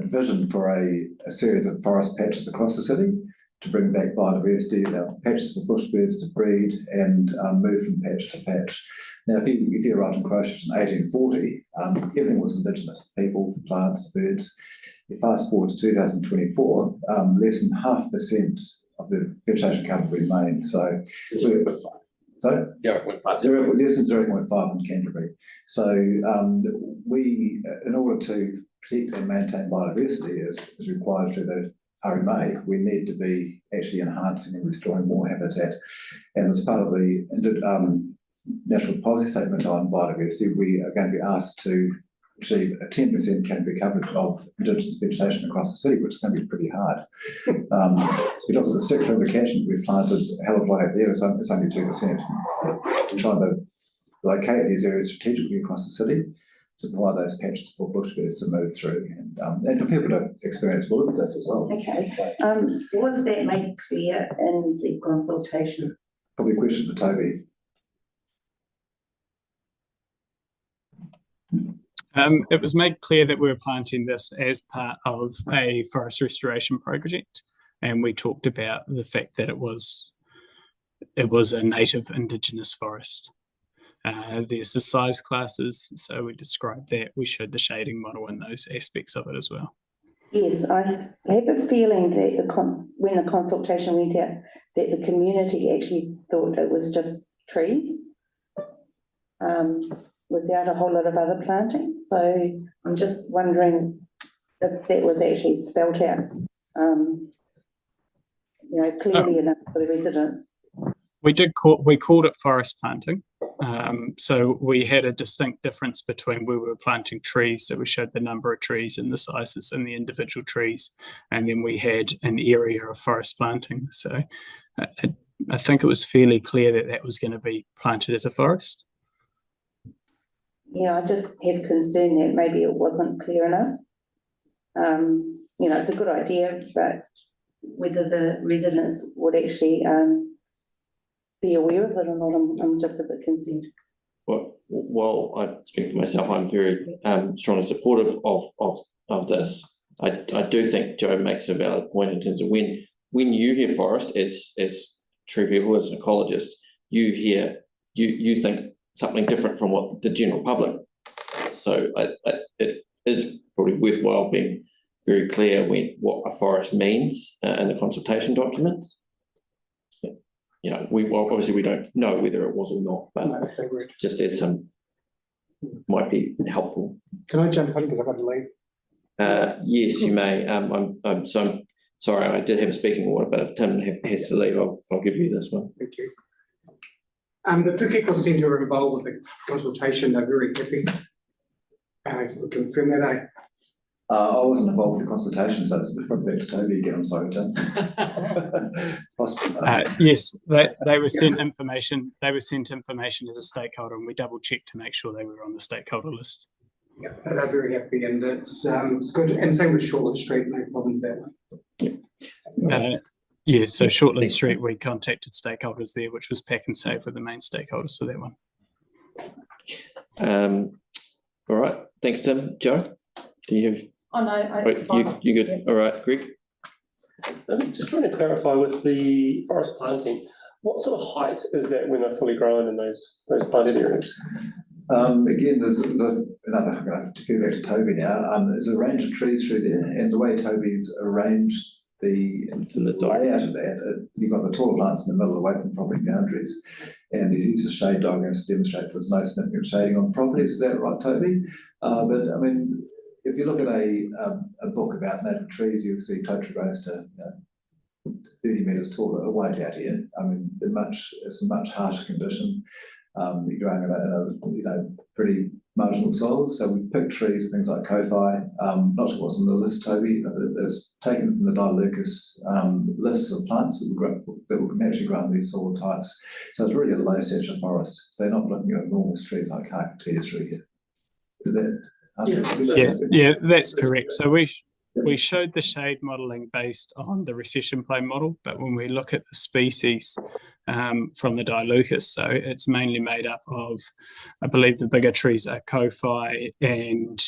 vision for a series of forest patches across the city to bring back biodiversity, patches for bush birds to breed and move from patch to patch. Now, if you arrived in Christchurch in 1840, everything was indigenous, people, plants, birds. You fast forward to 2024, less than 0.5% of the vegetation cover remains. So 0.5. Less than 0.5 in Canterbury. So we, in order to protect and maintain biodiversity as required through the RMA, we need to be actually enhancing and restoring more habitat. And as part of the National Policy Statement on Biodiversity, we are going to be asked to achieve a 10% canopy coverage of indigenous vegetation across the city, which is going to be pretty hard. Because of the 6 river catchment we've planted a hell of a lot out there, it's only 2%. So we're trying to locate these areas strategically across the city to provide those patches for bushfires to move through and for people to experience wilderness as well. Okay, was that made clear in the consultation? Probably a question for Toby. It was made clear that we were planting this as part of a forest restoration project, and we talked about the fact that it was a native indigenous forest. There's the size classes, so we described that. We showed the shading model and those aspects of it as well. Yes, I have a feeling that when the consultation went out, that the community actually thought it was just trees without a whole lot of other planting. So I'm just wondering if that was actually spelt out, clearly enough for the residents. We called it forest planting. So we had a distinct difference between where we were planting trees. So we showed the number of trees and the sizes and the individual trees. And then we had an area of forest planting. So I think it was fairly clear that that was going to be planted as a forest. Yeah, I just have concern that maybe it wasn't clear enough. It's a good idea, but whether the residents would actually be aware of it or not, I'm just a bit concerned. Well, I speak for myself, I'm very strongly supportive of this. I do think Joe makes a valid point in terms of when you hear forest as tree people, as an ecologist, you think something different from what the general public. So it is probably worthwhile being very clear what a forest means in the consultation documents. We don't know whether it was or not, but just as some might be helpful. Can I jump in because I've got to leave? Yes, you may. I'm sorry, I did have a speaking order, but if Tim has to leave, I'll give you this one. Thank you. The Pukeko Centre are involved with the consultation. They're very happy. Can we confirm that? I wasn't involved with the consultation, so it's different back to Toby again. I'm sorry, Tim. Yes, they were sent information. They were sent information as a stakeholder, and we double checked to make sure they were on the stakeholder list. Yeah, they're very happy, and it's good. And same with Shortland Street, no problem with that one. So Shortland Street, we contacted stakeholders there, which was Pack and Save were the main stakeholders for that one. All right, thanks, Tim. Joe, do you have? Oh no, you good? Yeah. All right, Greg. I'm just trying to clarify with the forest planting, what sort of height is that when they're fully grown in those planted areas? Again, there's another, I'm going to have to go back to Toby now. There's a range of trees through there, and the way Toby's arranged the layout of that, you've got the taller plants in the middle away from property boundaries, and he's used a shade diagram to demonstrate there's no significant shading on properties. Is that right, Toby? But I mean, if you look at a book about native trees, you'll see totara grows to 30 metres tall. It won't out here. I mean, it's a much harsher condition. You're growing in a pretty marginal soils. So we've picked trees, things like kofi. Not sure what's on the list, Toby. It's taken from the Dilucus lists of plants that will naturally grow in these soil types. So it's really a low stature forest. So you're not looking at enormous trees like Carcatea through here. Did that answer? Yeah, that's correct. So we showed the shade modelling based on the recession plane model, but when we look at the species from the Dilucus, so it's mainly made up of, I believe the bigger trees are kofi and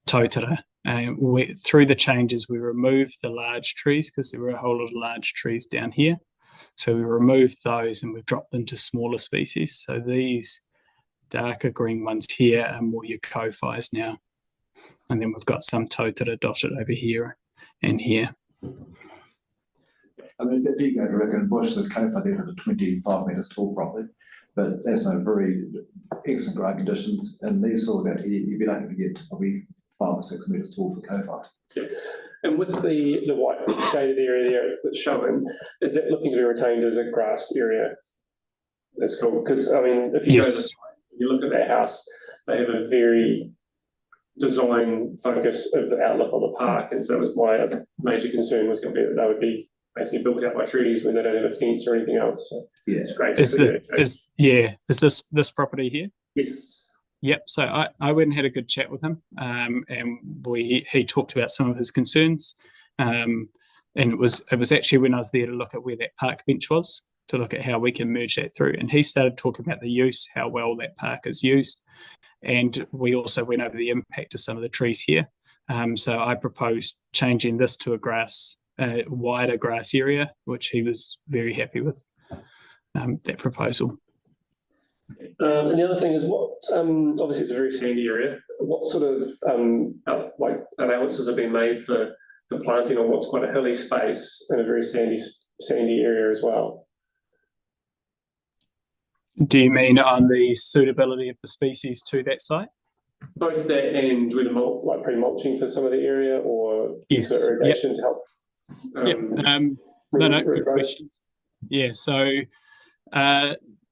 totara. And through the changes, we removed the large trees because there were a whole lot of large trees down here. So we removed those and we've dropped them to smaller species. So these darker green ones here are more your kofis now. And then we've got some totara dotted over here and here. I mean, if you go to Rickon Bush, there's kofi there that are 25 metres tall properly, but that's no very excellent growing conditions. And these soils out here, you'd be lucky to get to probably 5 or 6 metres tall for kofi. Yeah. And with the white shaded area there that's shown, is that looking to be retained as a grassed area? That's cool, because I mean, if you you look at that house, they have a very design focus of the outlook on the park, and so that was my major concern was going to be that they would be basically built out by trees when they don't have a fence or anything else. So yeah, it's great. Is this property here? Yes. Yep. So I went and had a good chat with him, and he talked about some of his concerns, and it was actually when I was there to look at where that park bench was, to look at how we can merge that through. And he started talking about the use, how well that park is used, and we also went over the impact of some of the trees here. So I proposed changing this to a wider grass area, which he was very happy with, that proposal. And the other thing is obviously it's a very sandy area. What sort of allowances have been made for the planting on what's quite a hilly space in a very sandy area as well? Do you mean on the suitability of the species to that site? Both that and with pre-mulching for some of the area, or yes, irrigation to help. No, good question. Yeah, so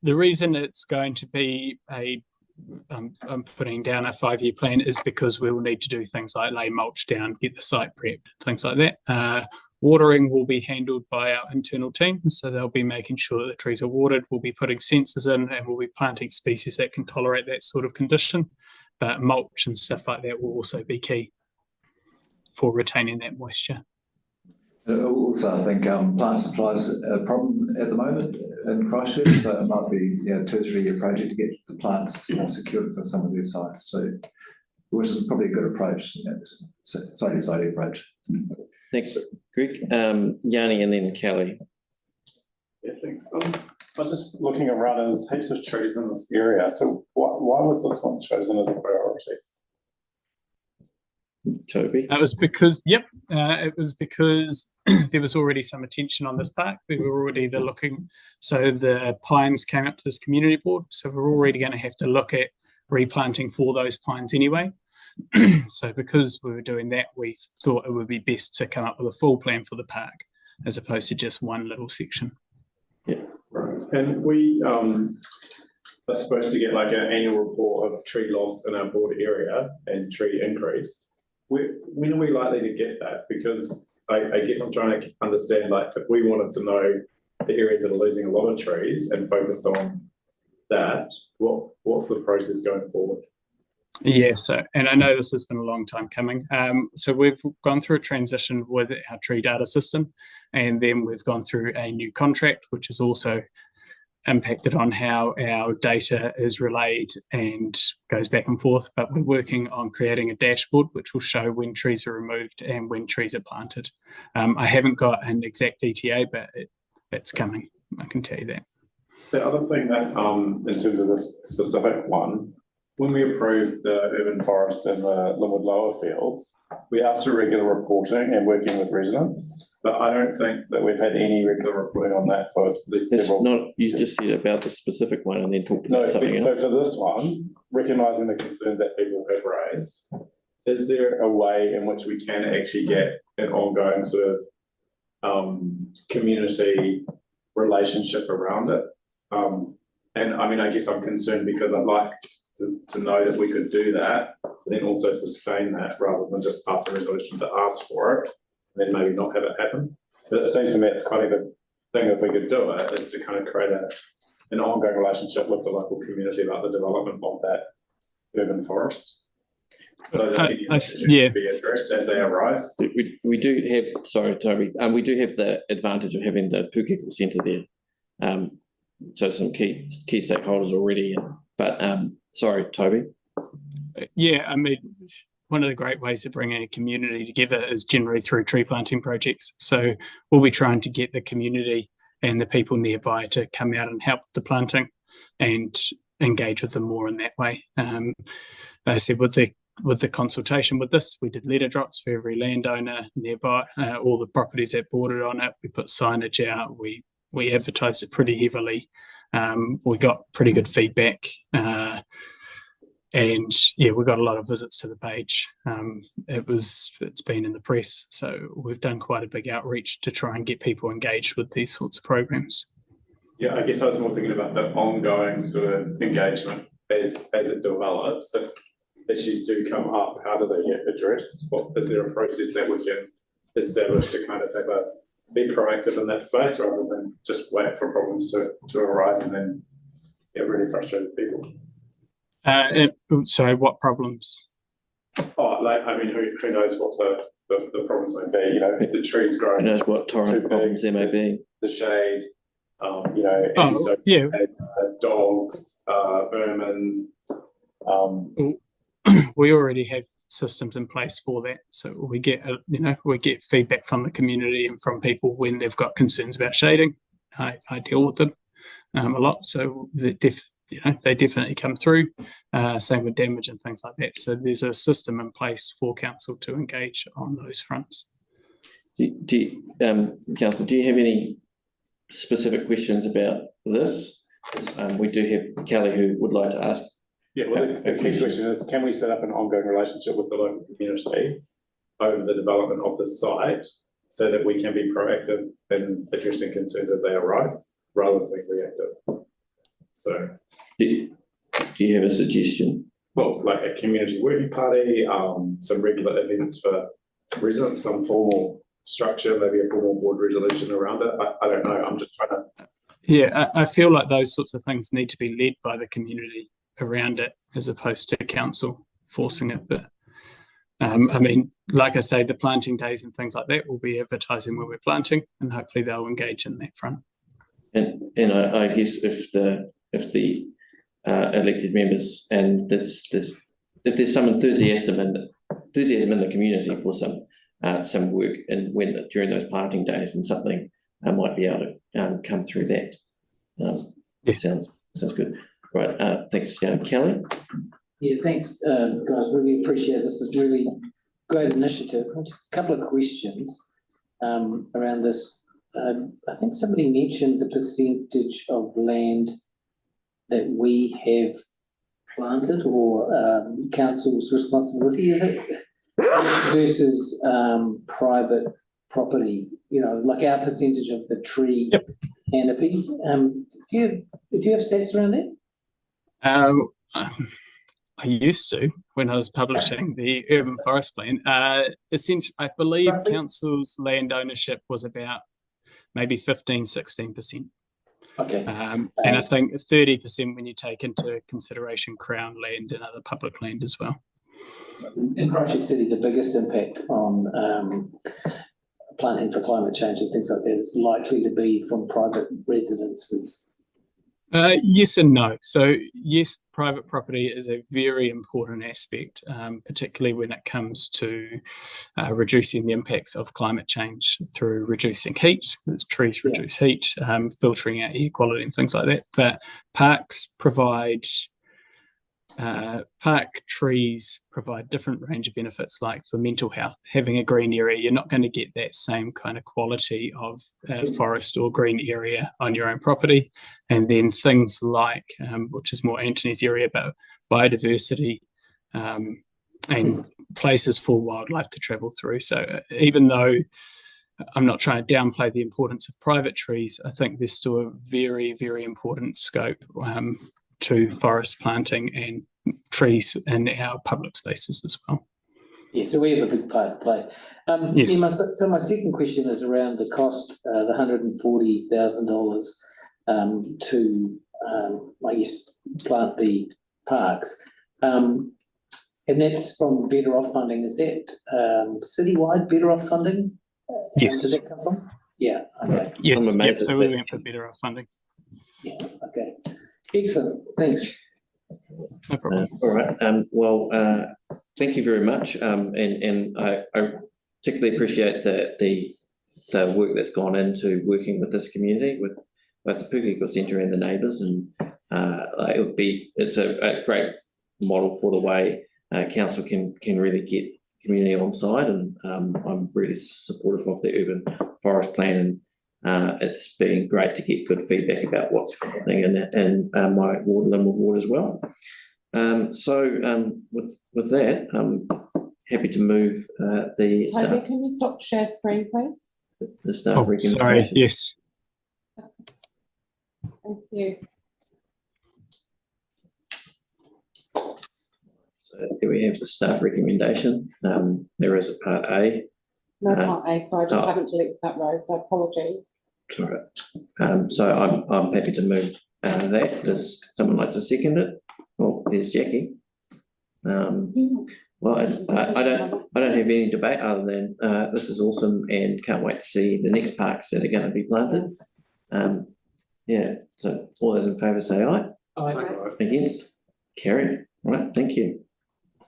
the reason it's going to be I'm putting down a 5-year plan is because we will need to do things like lay mulch down, get the site prepped, things like that. Watering will be handled by our internal team, so they'll be making sure that the trees are watered. We'll be putting sensors in, and we'll be planting species that can tolerate that sort of condition. But mulch and stuff like that will also be key for retaining that moisture. Also, I think plant supply is a problem at the moment in Christchurch, so it might be 2 or 3 year project to get the plants secured for some of these sites too, which is probably a good approach, side approach. Thanks, Greg. Yanni and then Kelly. Yeah, thanks. I was just looking around and there's heaps of trees in this area. So why was this one chosen as a priority? Toby? It was because there was already some attention on this park. We were already looking, so the pines came up to this community board, so we're already going to have to look at replanting for those pines anyway. So because we were doing that, we thought it would be best to come up with a full plan for the park as opposed to just one little section. Yeah, right. And we are supposed to get like an annual report of tree loss in our board area and tree increase. When are we likely to get that? Because I guess I'm trying to understand, like, if we wanted to know the areas that are losing a lot of trees and focus on that, what's the process going forward? Yeah, so, and I know this has been a long time coming. So we've gone through a transition with our tree data system, and then we've gone through a new contract, which has also impacted on how our data is relayed and goes back and forth. But we're working on creating a dashboard which will show when trees are removed and when trees are planted. I haven't got an exact ETA, but it's coming. I can tell you that. The other thing that, in terms of this specific one, when we approved the urban forest and the Linwood lower fields, we asked for regular reporting and working with residents, but I don't think that we've had any regular reporting on that for these several. Not, you just said about the specific one and then talked about something else. So for this one, recognising the concerns that people have raised, is there a way in which we can actually get an ongoing sort of community relationship around it? And I mean, I guess I'm concerned because I'd like to know that we could do that, but then also sustain that rather than just pass a resolution to ask for it, and then maybe not have it happen. But it seems to me it's quite a good thing if we could do it, is to kind of create an ongoing relationship with the local community about the development of that urban forest. So that be addressed as they arise. We do have, sorry, Toby, we do have the advantage of having the Pukeko Centre there. So some key stakeholders already, but sorry, Toby. Yeah, I mean, one of the great ways of bringing a community together is generally through tree planting projects. So we'll be trying to get the community and the people nearby to come out and help with the planting and engage with them more in that way. I said with the consultation with this, we did letter drops for every landowner nearby, all the properties that bordered on it. We put signage out. We advertised it pretty heavily. We got pretty good feedback. And yeah, we got a lot of visits to the page. It's been in the press. So we've done quite a big outreach to try and get people engaged with these sorts of programs. Yeah, I guess I was more thinking about the ongoing sort of engagement as it develops. If issues do come up, how do they get addressed? Is there a process that we can establish to kind of be proactive in that space rather than just wait for problems to arise and then get really frustrated people? Sorry, what problems? Oh, like, I mean, who knows what the problems might be, you know, the trees growing. Who knows what torrent problems there may be? The shade, you know, antisocial dogs, vermin. We already have systems in place for that. So we get, we get feedback from the community and from people when they've got concerns about shading. I deal with them a lot. So they definitely come through. Same with damage and things like that. So there's a system in place for council to engage on those fronts. Councillor, do you have any specific questions about this? We do have Kelly who would like to ask. Yeah, well, the key question is, can we set up an ongoing relationship with the local community over the development of the site so that we can be proactive in addressing concerns as they arise rather than being reactive? So, do you have a suggestion? Well, like a community working party, some regular events for residents, some formal structure, maybe a formal board resolution around it. I don't know. I'm just trying to. Yeah, I feel like those sorts of things need to be led by the community around it as opposed to council forcing it. But I mean, like I say, the planting days and things like that will be advertising where we're planting, and hopefully they'll engage in that front. And I guess if the elected members and if there's some enthusiasm in the community for some work and during those planting days and something might be able to come through that. Sounds good. Right, thanks, Kelly. Yeah, thanks, guys. Really appreciate this. It's really great initiative. Just a couple of questions around this. I think somebody mentioned the percentage of land that we have planted or council's responsibility, is it? Versus private property, you know, like our percentage of the tree canopy. Do you have stats around that? I used to when I was publishing the urban forest plan. Essentially, I believe council's land ownership was about maybe 15-16%. Okay. And I think 30% when you take into consideration Crown land and other public land as well. In Christchurch City, the biggest impact on planting for climate change and things like that is likely to be from private residences. Yes and no. So yes, private property is a very important aspect, particularly when it comes to reducing the impacts of climate change through reducing heat, as trees reduce heat, filtering out air quality and things like that. But parks provide park trees provide different range of benefits, like for mental health. Having a green area, you're not going to get that same kind of quality of forest or green area on your own property. And then things like, which is more Anthony's area, about biodiversity and places for wildlife to travel through. So even though I'm not trying to downplay the importance of private trees, I think there's still a very, very important scope to forest planting and trees in our public spaces as well. Yeah, so we have a big part to play. Yes. So my second question is around the cost, the $140,000 to, I guess, plant the parks. And that's from Better Off funding. Is that citywide Better Off funding? Yes. Does that come from? Yeah, okay. Yes, yep, so we went for Better Off funding. Yeah, okay. Excellent, thanks. No problem. All right. Well, thank you very much. And I particularly appreciate the work that's gone into working with this community, with both the Pukeko Centre and the neighbours. And it's a great model for the way council can really get community on side. And I'm really supportive of the urban forest plan. And it's been great to get good feedback about what's happening in my ward, Linwood ward as well. With that, I'm happy to move the staff. Toby, can you stop share screen, please? The staff recommendation. Sorry, yes. Thank you. So here we have the staff recommendation. There is a part A. No, part A, so I just haven't deleted that row, so apologies. All right. So I'm happy to move that. Does someone like to second it? Oh, there's Jackie. Well, I don't have any debate other than this is awesome and can't wait to see the next parks that are going to be planted. Yeah, so all those in favour say aye. Aye. Against? Carried. All right, thank you.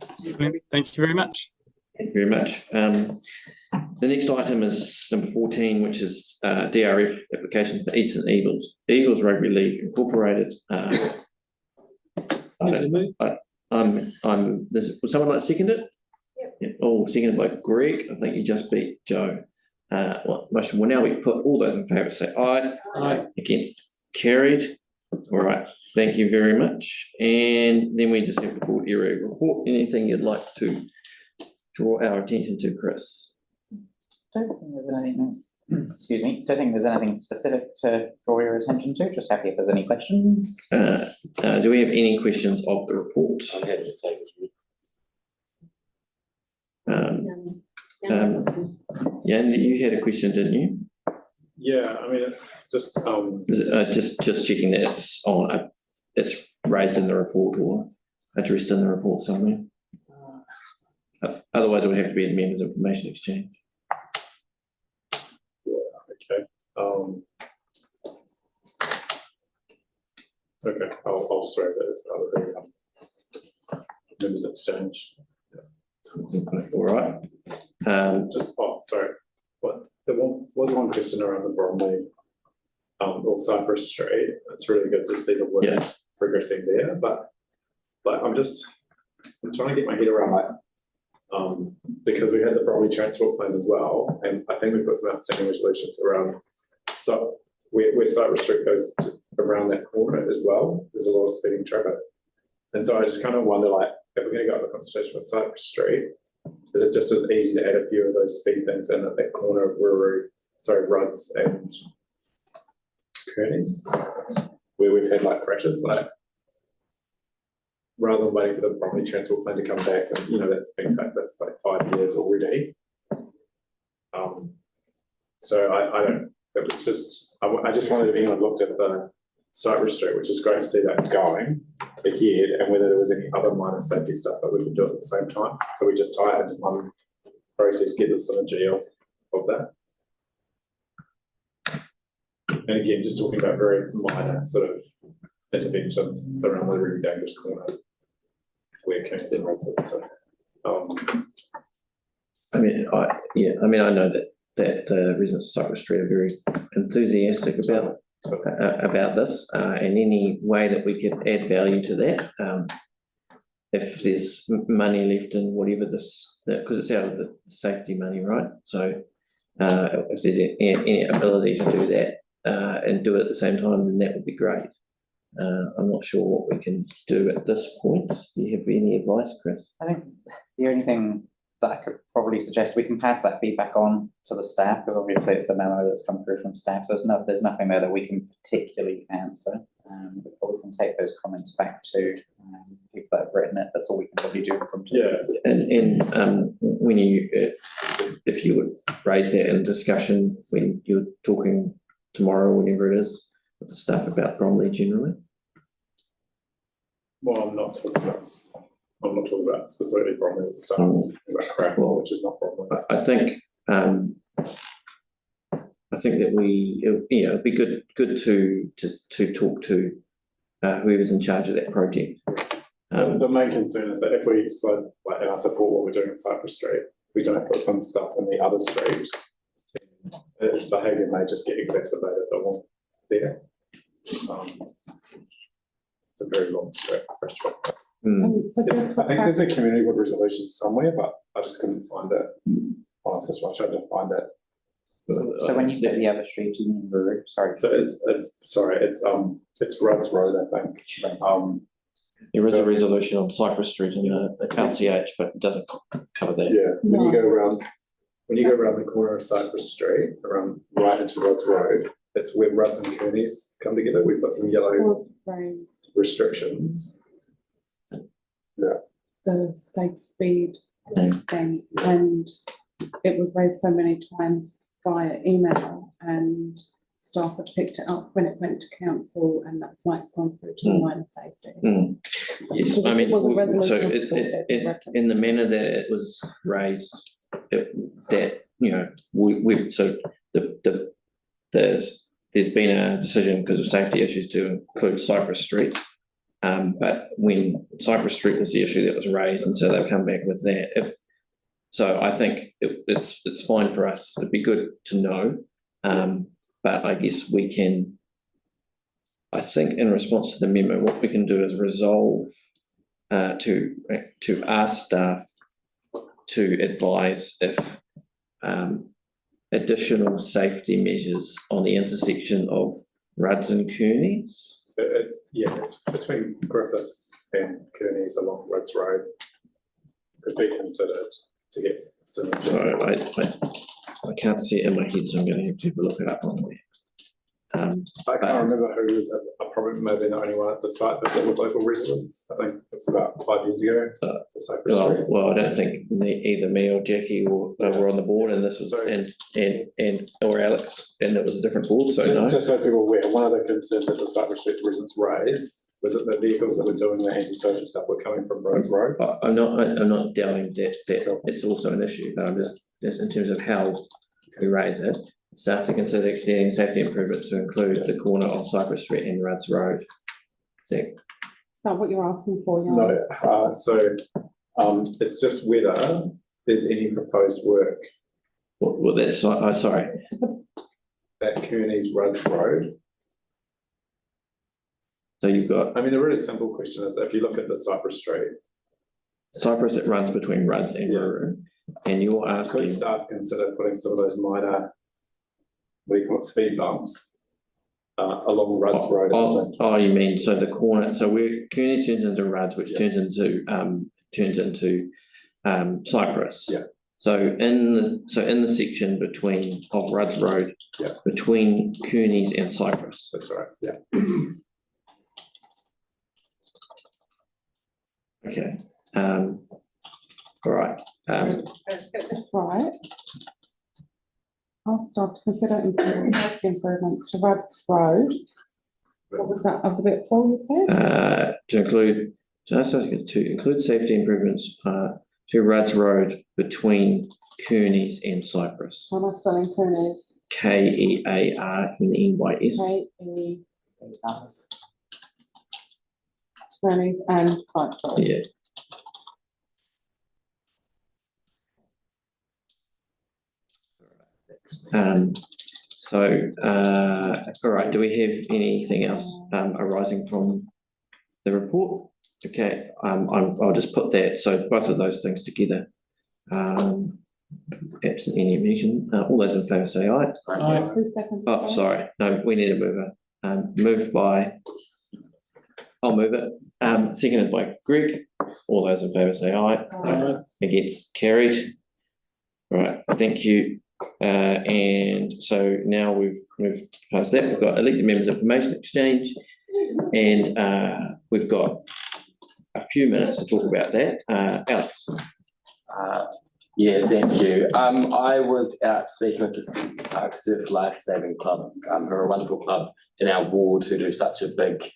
Thank you very much. Thank you very much. The next item is number 14, which is DRF application for Eastern Eagles Rugby League Incorporated. Would someone like to second it? Yep. Yeah. Oh, seconded by Greg. I think you just beat Joe. Motion will now be put. All those in favour say aye. Aye. Against? Carried. All right, thank you very much. And then we just have the board area report. Anything you'd like to draw our attention to, Chris? Don't think there's anything, excuse me, don't think there's anything specific to draw your attention to. Just happy if there's any questions. Do we have any questions of the report? I'm happy to take it. Yeah, you had a question, didn't you? Yeah, I mean, it's just, just checking that it's on, it's raised in the report or addressed in the report somewhere. Otherwise, it would have to be in members' information exchange. okay. It's okay, I'll just raise that as part of the members' exchange. All right. Sorry. There was one question around the Bromley or Cypress Street. It's really good to see the work progressing there, but I'm trying to get my head around because we had the Bromley transport plan as well, and I think we've got some outstanding resolutions around where Cypress Street goes around that corner as well. There's a lot of speeding traffic, and so I just kind of wonder, if we're going to go up the consultation with Cypress Street, is it just as easy to add a few of those speed things in at that corner of Rudds and Kearney's, where we've had crashes, rather than waiting for the Bromley transport plan to come back, and that's been that's 5 years already. So I don't. It was just I just wondered if anyone looked at the Cypress Street, which is great to see that going ahead, and whether there was any other minor safety stuff that we could do at the same time. So we just tie it into one process, get the synergy of that. And again, just talking about very minor sort of interventions around the really dangerous corner where Kearney's and Rudds is. So, I know that residents of Cypress Street are very enthusiastic about this, and any way that we could add value to that. If there's money left in whatever because it's out of the safety money, right? So if there's any ability to do that and do it at the same time, then that would be great. I'm not sure what we can do at this point. Do you have any advice, Chris? I think the only thing that I could probably suggest, we can pass that feedback on to the staff, because obviously it's the memo that's come through from staff, so there's nothing there that we can particularly answer. We probably can take those comments back to people that have written it. That's all we can probably do from today. Yeah, and when if you would raise that in discussion when you're talking tomorrow, whenever it is, with the staff about Bromley generally. Well, I'm not talking about specifically Bromley with stuff about crack, which is not Bromley. I think that it'd be good to talk to whoever's in charge of that project. The main concern is that if we decide, and I support what we're doing at Cypress Street, we don't put some stuff in the other street, behaviour may just get exacerbated there. It's a very long stretch. So I think there's a community wood resolution somewhere, but I just couldn't find it. Honestly, so I tried to find it. So when you say the other street, you mean Brewery? Sorry. So it's Rudds Road, I think. There is a resolution on Cypress Street in the KCH, but it doesn't cover that. Yeah, when you go around the corner of Cypress Street, around right into Rudds Road, it's where Rudds and Kearney's come together. We've got some yellow restrictions. Yeah. The safe speed thing, and it was raised so many times via email, and staff have picked it up when it went to council, and that's why it's gone through to the minor safety. Yes, Because I if mean, it was a so resolution of support, that'd be referenced. in the manner that it was raised, that, you know, we've, so there's been a decision because of safety issues to include Cypress Street. But when Cypress Street was the issue that was raised, and so they've come back with that. So I think it's fine for us. It'd be good to know. But I guess we can, I think in response to the memo, what we can do is resolve to ask staff to advise if additional safety measures on the intersection of Rudds and Kearneys. It's between Griffiths and Kearneys along Rudds Road. Could be considered to get some. Sorry, I can't see it in my head, so I'm going to have a look it up on there. I can't remember who was probably maybe the only one at the site that were local residents. I think it was about 5 years ago. Well, I don't think either me or Jackie were on the board, and this was and or Alex, and it was a different board. So no. Just so people are aware, one of the concerns that the Cypress Street residents raised was that the vehicles that were doing the antisocial stuff were coming from Rhodes Road. I'm not doubting that it's also an issue, but I'm just in terms of how we raise it. Staff to consider extending safety improvements to include the corner of Cypress Street and Rudds Road. Zach. Is that what you're asking for? No, it's just whether there's any proposed work. Well, that's sorry. At Kearneys Rudds Road. So you've got. I mean, the really simple question is, if you look at the Cypress Street. Cypress, it runs between Rudds and Ruru, and you're asking. Could staff consider putting some of those minor, what do you call it, speed bumps along Rudds Road? Oh, you mean so the corner? So where Kearneys turns into Rudds, which turns into Cypress. Yeah. So in the section of Rudds Road, between Kearneys and Cypress. That's right. Yeah. Okay. All right. Let's get this right. I'll start to consider improving safety improvements to Rudds Road. What was that other bit, Paul, you said? To include safety improvements to Rudds Road between Kearneys and Cypress. How am I spelling Kearneys? Kearneys. Kearneys. Kearneys and Cypress. Yeah. All right, do we have anything else arising from the report? Okay, I'll just put that, so both of those things together. Absent any mention, all those in favour say aye. Aye. 2 seconds. Oh, sorry, no, we need a mover. Moved by, I'll move it, seconded by Greg. All those in favour say aye. Aye. Against, carried. All right, thank you. And so now we've moved past that. We've got elected members information exchange, and we've got a few minutes to talk about that. Alex. Yeah, thank you. I was out speaking with the Spencer Park Surf Lifesaving Club, who are a wonderful club in our ward who do such a big,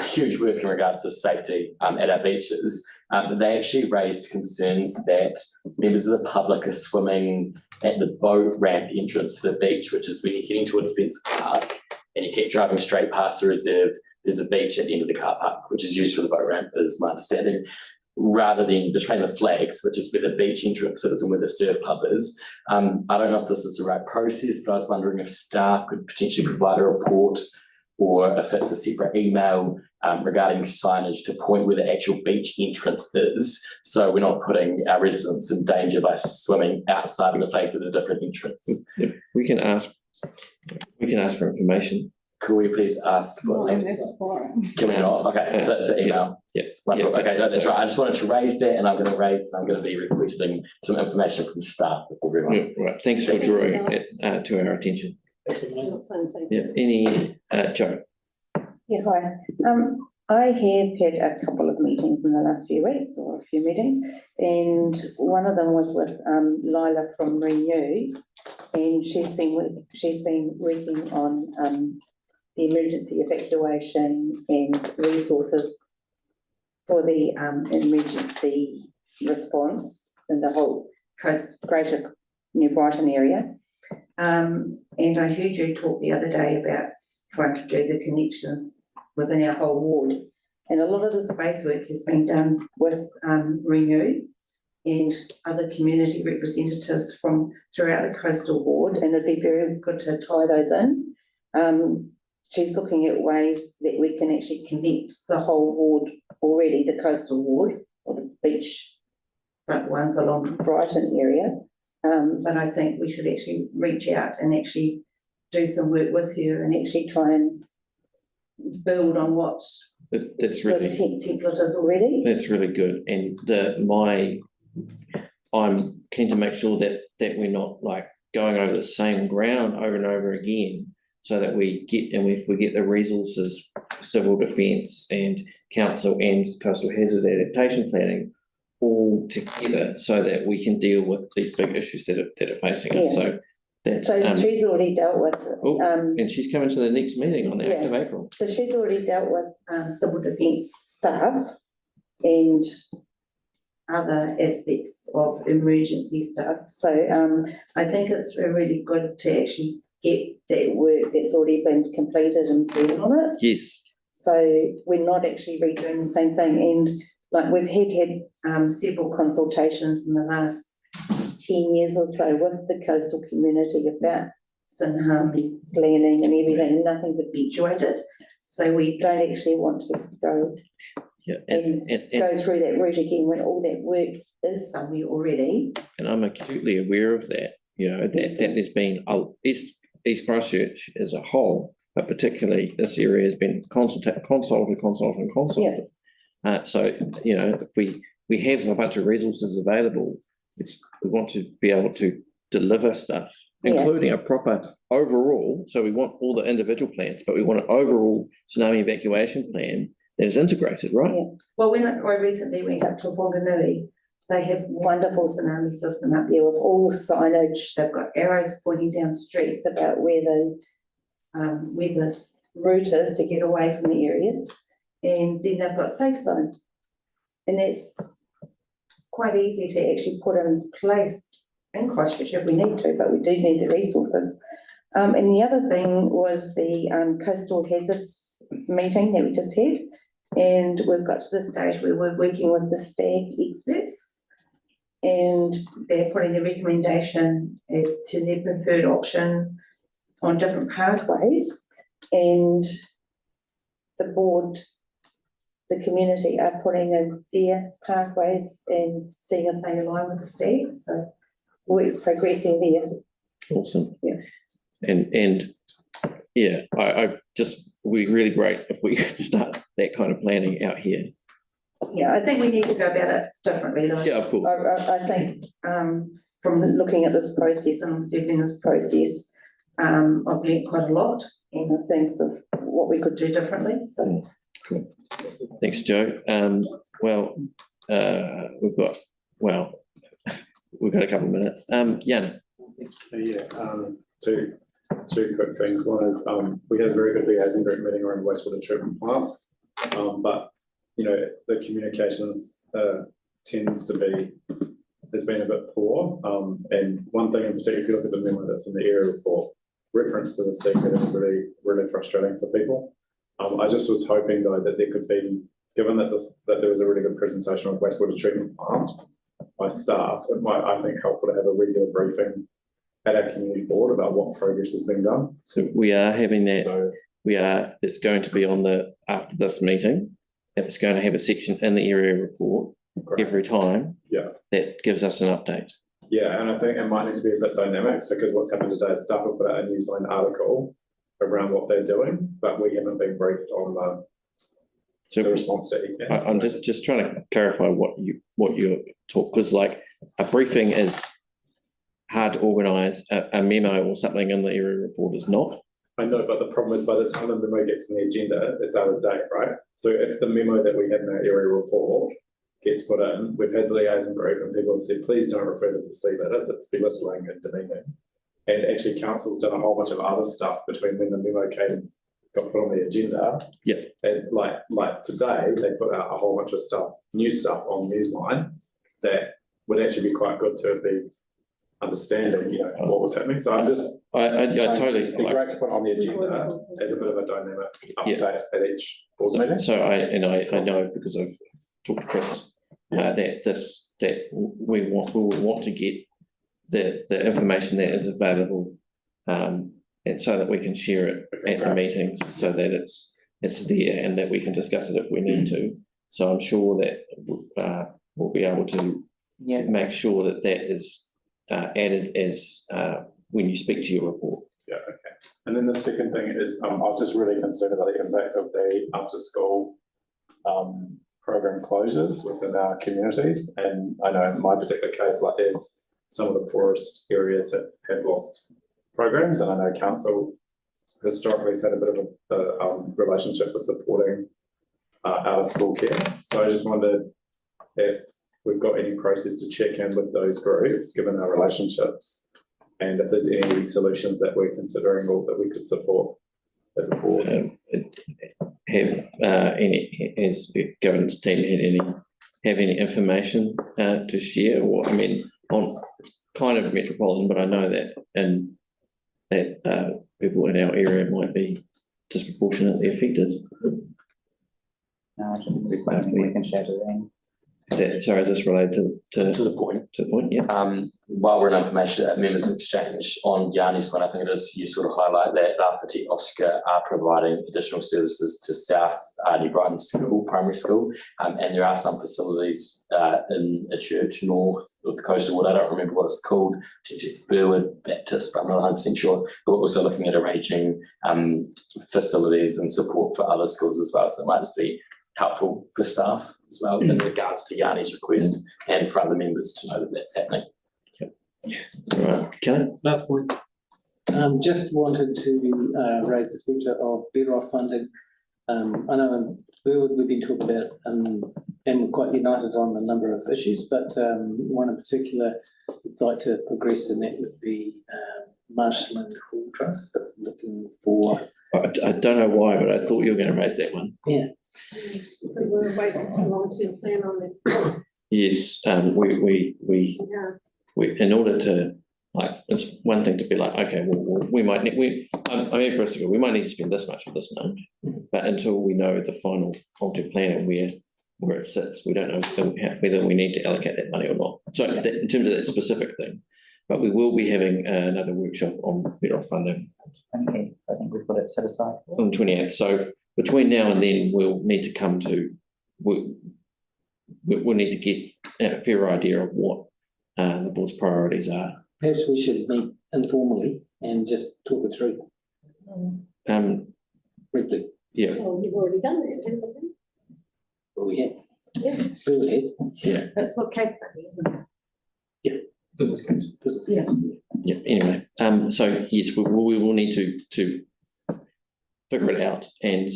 huge work in regards to safety at our beaches. They actually raised concerns that members of the public are swimming at the boat ramp entrance to the beach, which is when you're heading towards Spencer Park and you keep driving straight past the reserve. There's a beach at the end of the car park, which is used for the boat ramp, is my understanding, rather than between the flags, which is where the beach entrance is and where the surf club is. I don't know if this is the right process, but I was wondering if staff could potentially provide a report or if it's a separate email regarding signage to point where the actual beach entrance is, so we're not putting our residents in danger by swimming outside of the flags at a different entrance. Yeah, we can ask for information. Could we please ask for Can we not? Okay, so it's an email. Yeah. Wonderful. Okay, no, that's right. I just wanted to raise that, and I'm going to be requesting some information from staff before we run. Yeah, right. Thanks for drawing it to our attention. Yeah. Any Joe? Yeah, hi. I have had a couple of meetings in the last few weeks, or a few meetings, and one of them was with Lila from Renew, And she's been working on the emergency evacuation and resources for the emergency response in the whole greater New Brighton area. And I heard you talk the other day about trying to do the connections within our whole ward. And a lot of the space work has been done with Renew and other community representatives from throughout the coastal ward, and it'd be very good to tie those in. She's looking at ways that we can actually connect the whole ward already, the coastal ward or the beach front ones along the Brighton area. But I think we should actually reach out and actually do some work with her and actually try and build on what that's really, this template is already. That's really good. And I'm keen to make sure that we're not like going over the same ground over and over again, so that we get, and if we get the resources, civil defence and council and coastal hazards adaptation planning all together, so that we can deal with these big issues that are facing us. So that's, she's already dealt with. And she's coming to the next meeting on the 8th of April. So she's already dealt with civil defence staff and other aspects of emergency stuff. So I think it's really good to actually get that work that's already been completed and build on it. Yes. So we're not actually redoing the same thing. And like we've had several consultations in the last 10 years or so with the coastal community about Sinharm planning and everything, and nothing's eventuated. So we don't actually want to go and go through that route again when all that work is somewhere already. And I'm acutely aware of that, that there's been East Christchurch as a whole, but particularly this area has been consulted. So, if we have a bunch of resources available, we want to be able to deliver stuff, including a proper overall. So we want all the individual plans, but we want an overall tsunami evacuation plan that is integrated, right? Yeah. Well, when I recently went up to Whanganui, they have wonderful tsunami system up there with all signage. They've got arrows pointing down streets about where the route is to get away from the areas. And then they've got safe zone. And that's quite easy to actually put in place in Christchurch if we need to, but we do need the resources. And the other thing was the coastal hazards meeting that we just had. And we've got to the stage where we're working with the STAG experts, and they're putting a recommendation as to their preferred option on different pathways. And the board, the community are putting in their pathways and seeing if they align with the STAG. So work's progressing there. Awesome. Yeah. And I just would be really great if we could start that kind of planning out here. Yeah, I think we need to go about it differently though. Yeah, of course. I think from looking at this process and observing this process, I've learned quite a lot and the things of what we could do differently. So cool. Thanks, Joe. We've got a couple of minutes. Jan. Two quick things. One is we had a very good liaison group meeting around wastewater treatment plant, but the communications has been a bit poor. And one thing in particular, if you look at the memo that's in the area report, reference to the secret is really frustrating for people. I just was hoping though that there could be, given that there was a really good presentation on wastewater treatment plant by staff, it might, I think, helpful to have a regular briefing at our community board about what progress has been done. So we are having that. It's going to be after this meeting. It's going to have a section in the area report every time. Yeah. That gives us an update. Yeah, and I think it might need to be a bit dynamic. So because what's happened today is staff have put out a New Zealand article around what they're doing, but we haven't been briefed on the response to ECAN. I'm just trying to clarify what you're talking, because like a briefing is hard to organise, a memo or something in the area report is not. I know, but the problem is by the time the memo gets in the agenda, it's out of date, right? So if the memo that we had in our area report gets put in, we've had the liaison group and people have said, please don't refer to the C letters, it's belittling and demeaning. And actually council's done a whole bunch of other stuff between when the memo came, got put on the agenda. Yeah. As like today, they put out a whole bunch of stuff, new stuff on Newsline that would actually be quite good to be understanding, you know, what was happening. So I'm just. I totally. It'd be great to put on the agenda as a bit of a dynamic update at each board meeting. So I know because I've talked to Chris, that we will want to get the information that is available, and so that we can share it at the meetings, so that it's there and that we can discuss it if we need to. So I'm sure that we'll be able to make sure that is added as when you speak to your report. Yeah, okay. And then the second thing is, I was just really concerned about the impact of the after-school program closures within our communities. And I know in my particular case, like there's some of the poorest areas have lost programs, and I know council historically has had a bit of a relationship with supporting out-of-school care. So I just wondered if we've got any process to check in with those groups, given our relationships, and if there's any solutions that we're considering or that we could support as a board. Has the governance team have any information to share? Or I mean, on kind of metropolitan, but I know that people in our area might be disproportionately affected. No, we can share to them. Sorry, is this related to the point? To the point, yeah. While we're in information members exchange on Yarni's point, I think it is useful to highlight that Rafiti Oscar are providing additional services to South New Brighton School, primary school, and there are some facilities in a church north of the Coastal-Wood. I don't remember what it's called, Burwood Baptist, but I'm not 100% sure. But we're also looking at arranging facilities and support for other schools as well, so it might just be helpful for staff as well in regards to Yarni's request and for other members to know that that's happening. Right, Kelly? Last point. Just wanted to raise the subject of better off funding. I know we've been talking about and we're quite united on a number of issues, but one in particular we'd like to progress, and that would be Marshland Hall Trust, looking for. I don't know why, but I thought you were going to raise that one. Yeah. We're waiting for a long-term plan on that. Yes, we in order to, like, it's one thing to be like, okay, well we might need, I mean, first of all, we might need to spend this much of this amount, but until we know the final long-term plan and where it sits, we don't know still whether we need to allocate that money or not. So in terms of that specific thing, but we will be having another workshop on better off funding. Okay, I think we've got it set aside on the 28th. So between now and then, we'll need to come to, we'll need to get a fair idea of what the board's priorities are. Perhaps we should meet informally and just talk it through. Briefly. Yeah. Well, you've already done that, haven't you? Well, we have. Yeah. We have. Yeah. That's what case study, isn't it? Yeah. Business case. Business case. Yeah. Anyway, so yes, we will need to figure it out and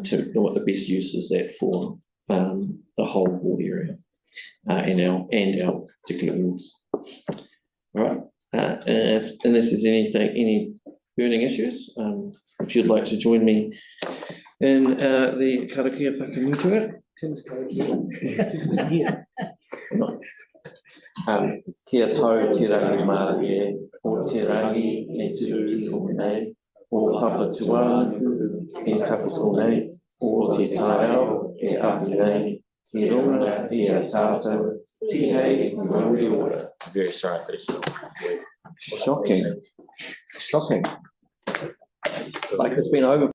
to know what the best use is that for the whole ward area and our particular wards. All right. Unless there's any burning issues, if you'd like to join me in the karakia whakamutua. Tim's karakia. Kia tau te rangi marae, o te rangi e tui o nei, o hapa tuanu e tapato nei, o te taeao e ahi nei, ki runga i a tātou, ti hei mauri ora. Very sorry, but shocking. Like it's been over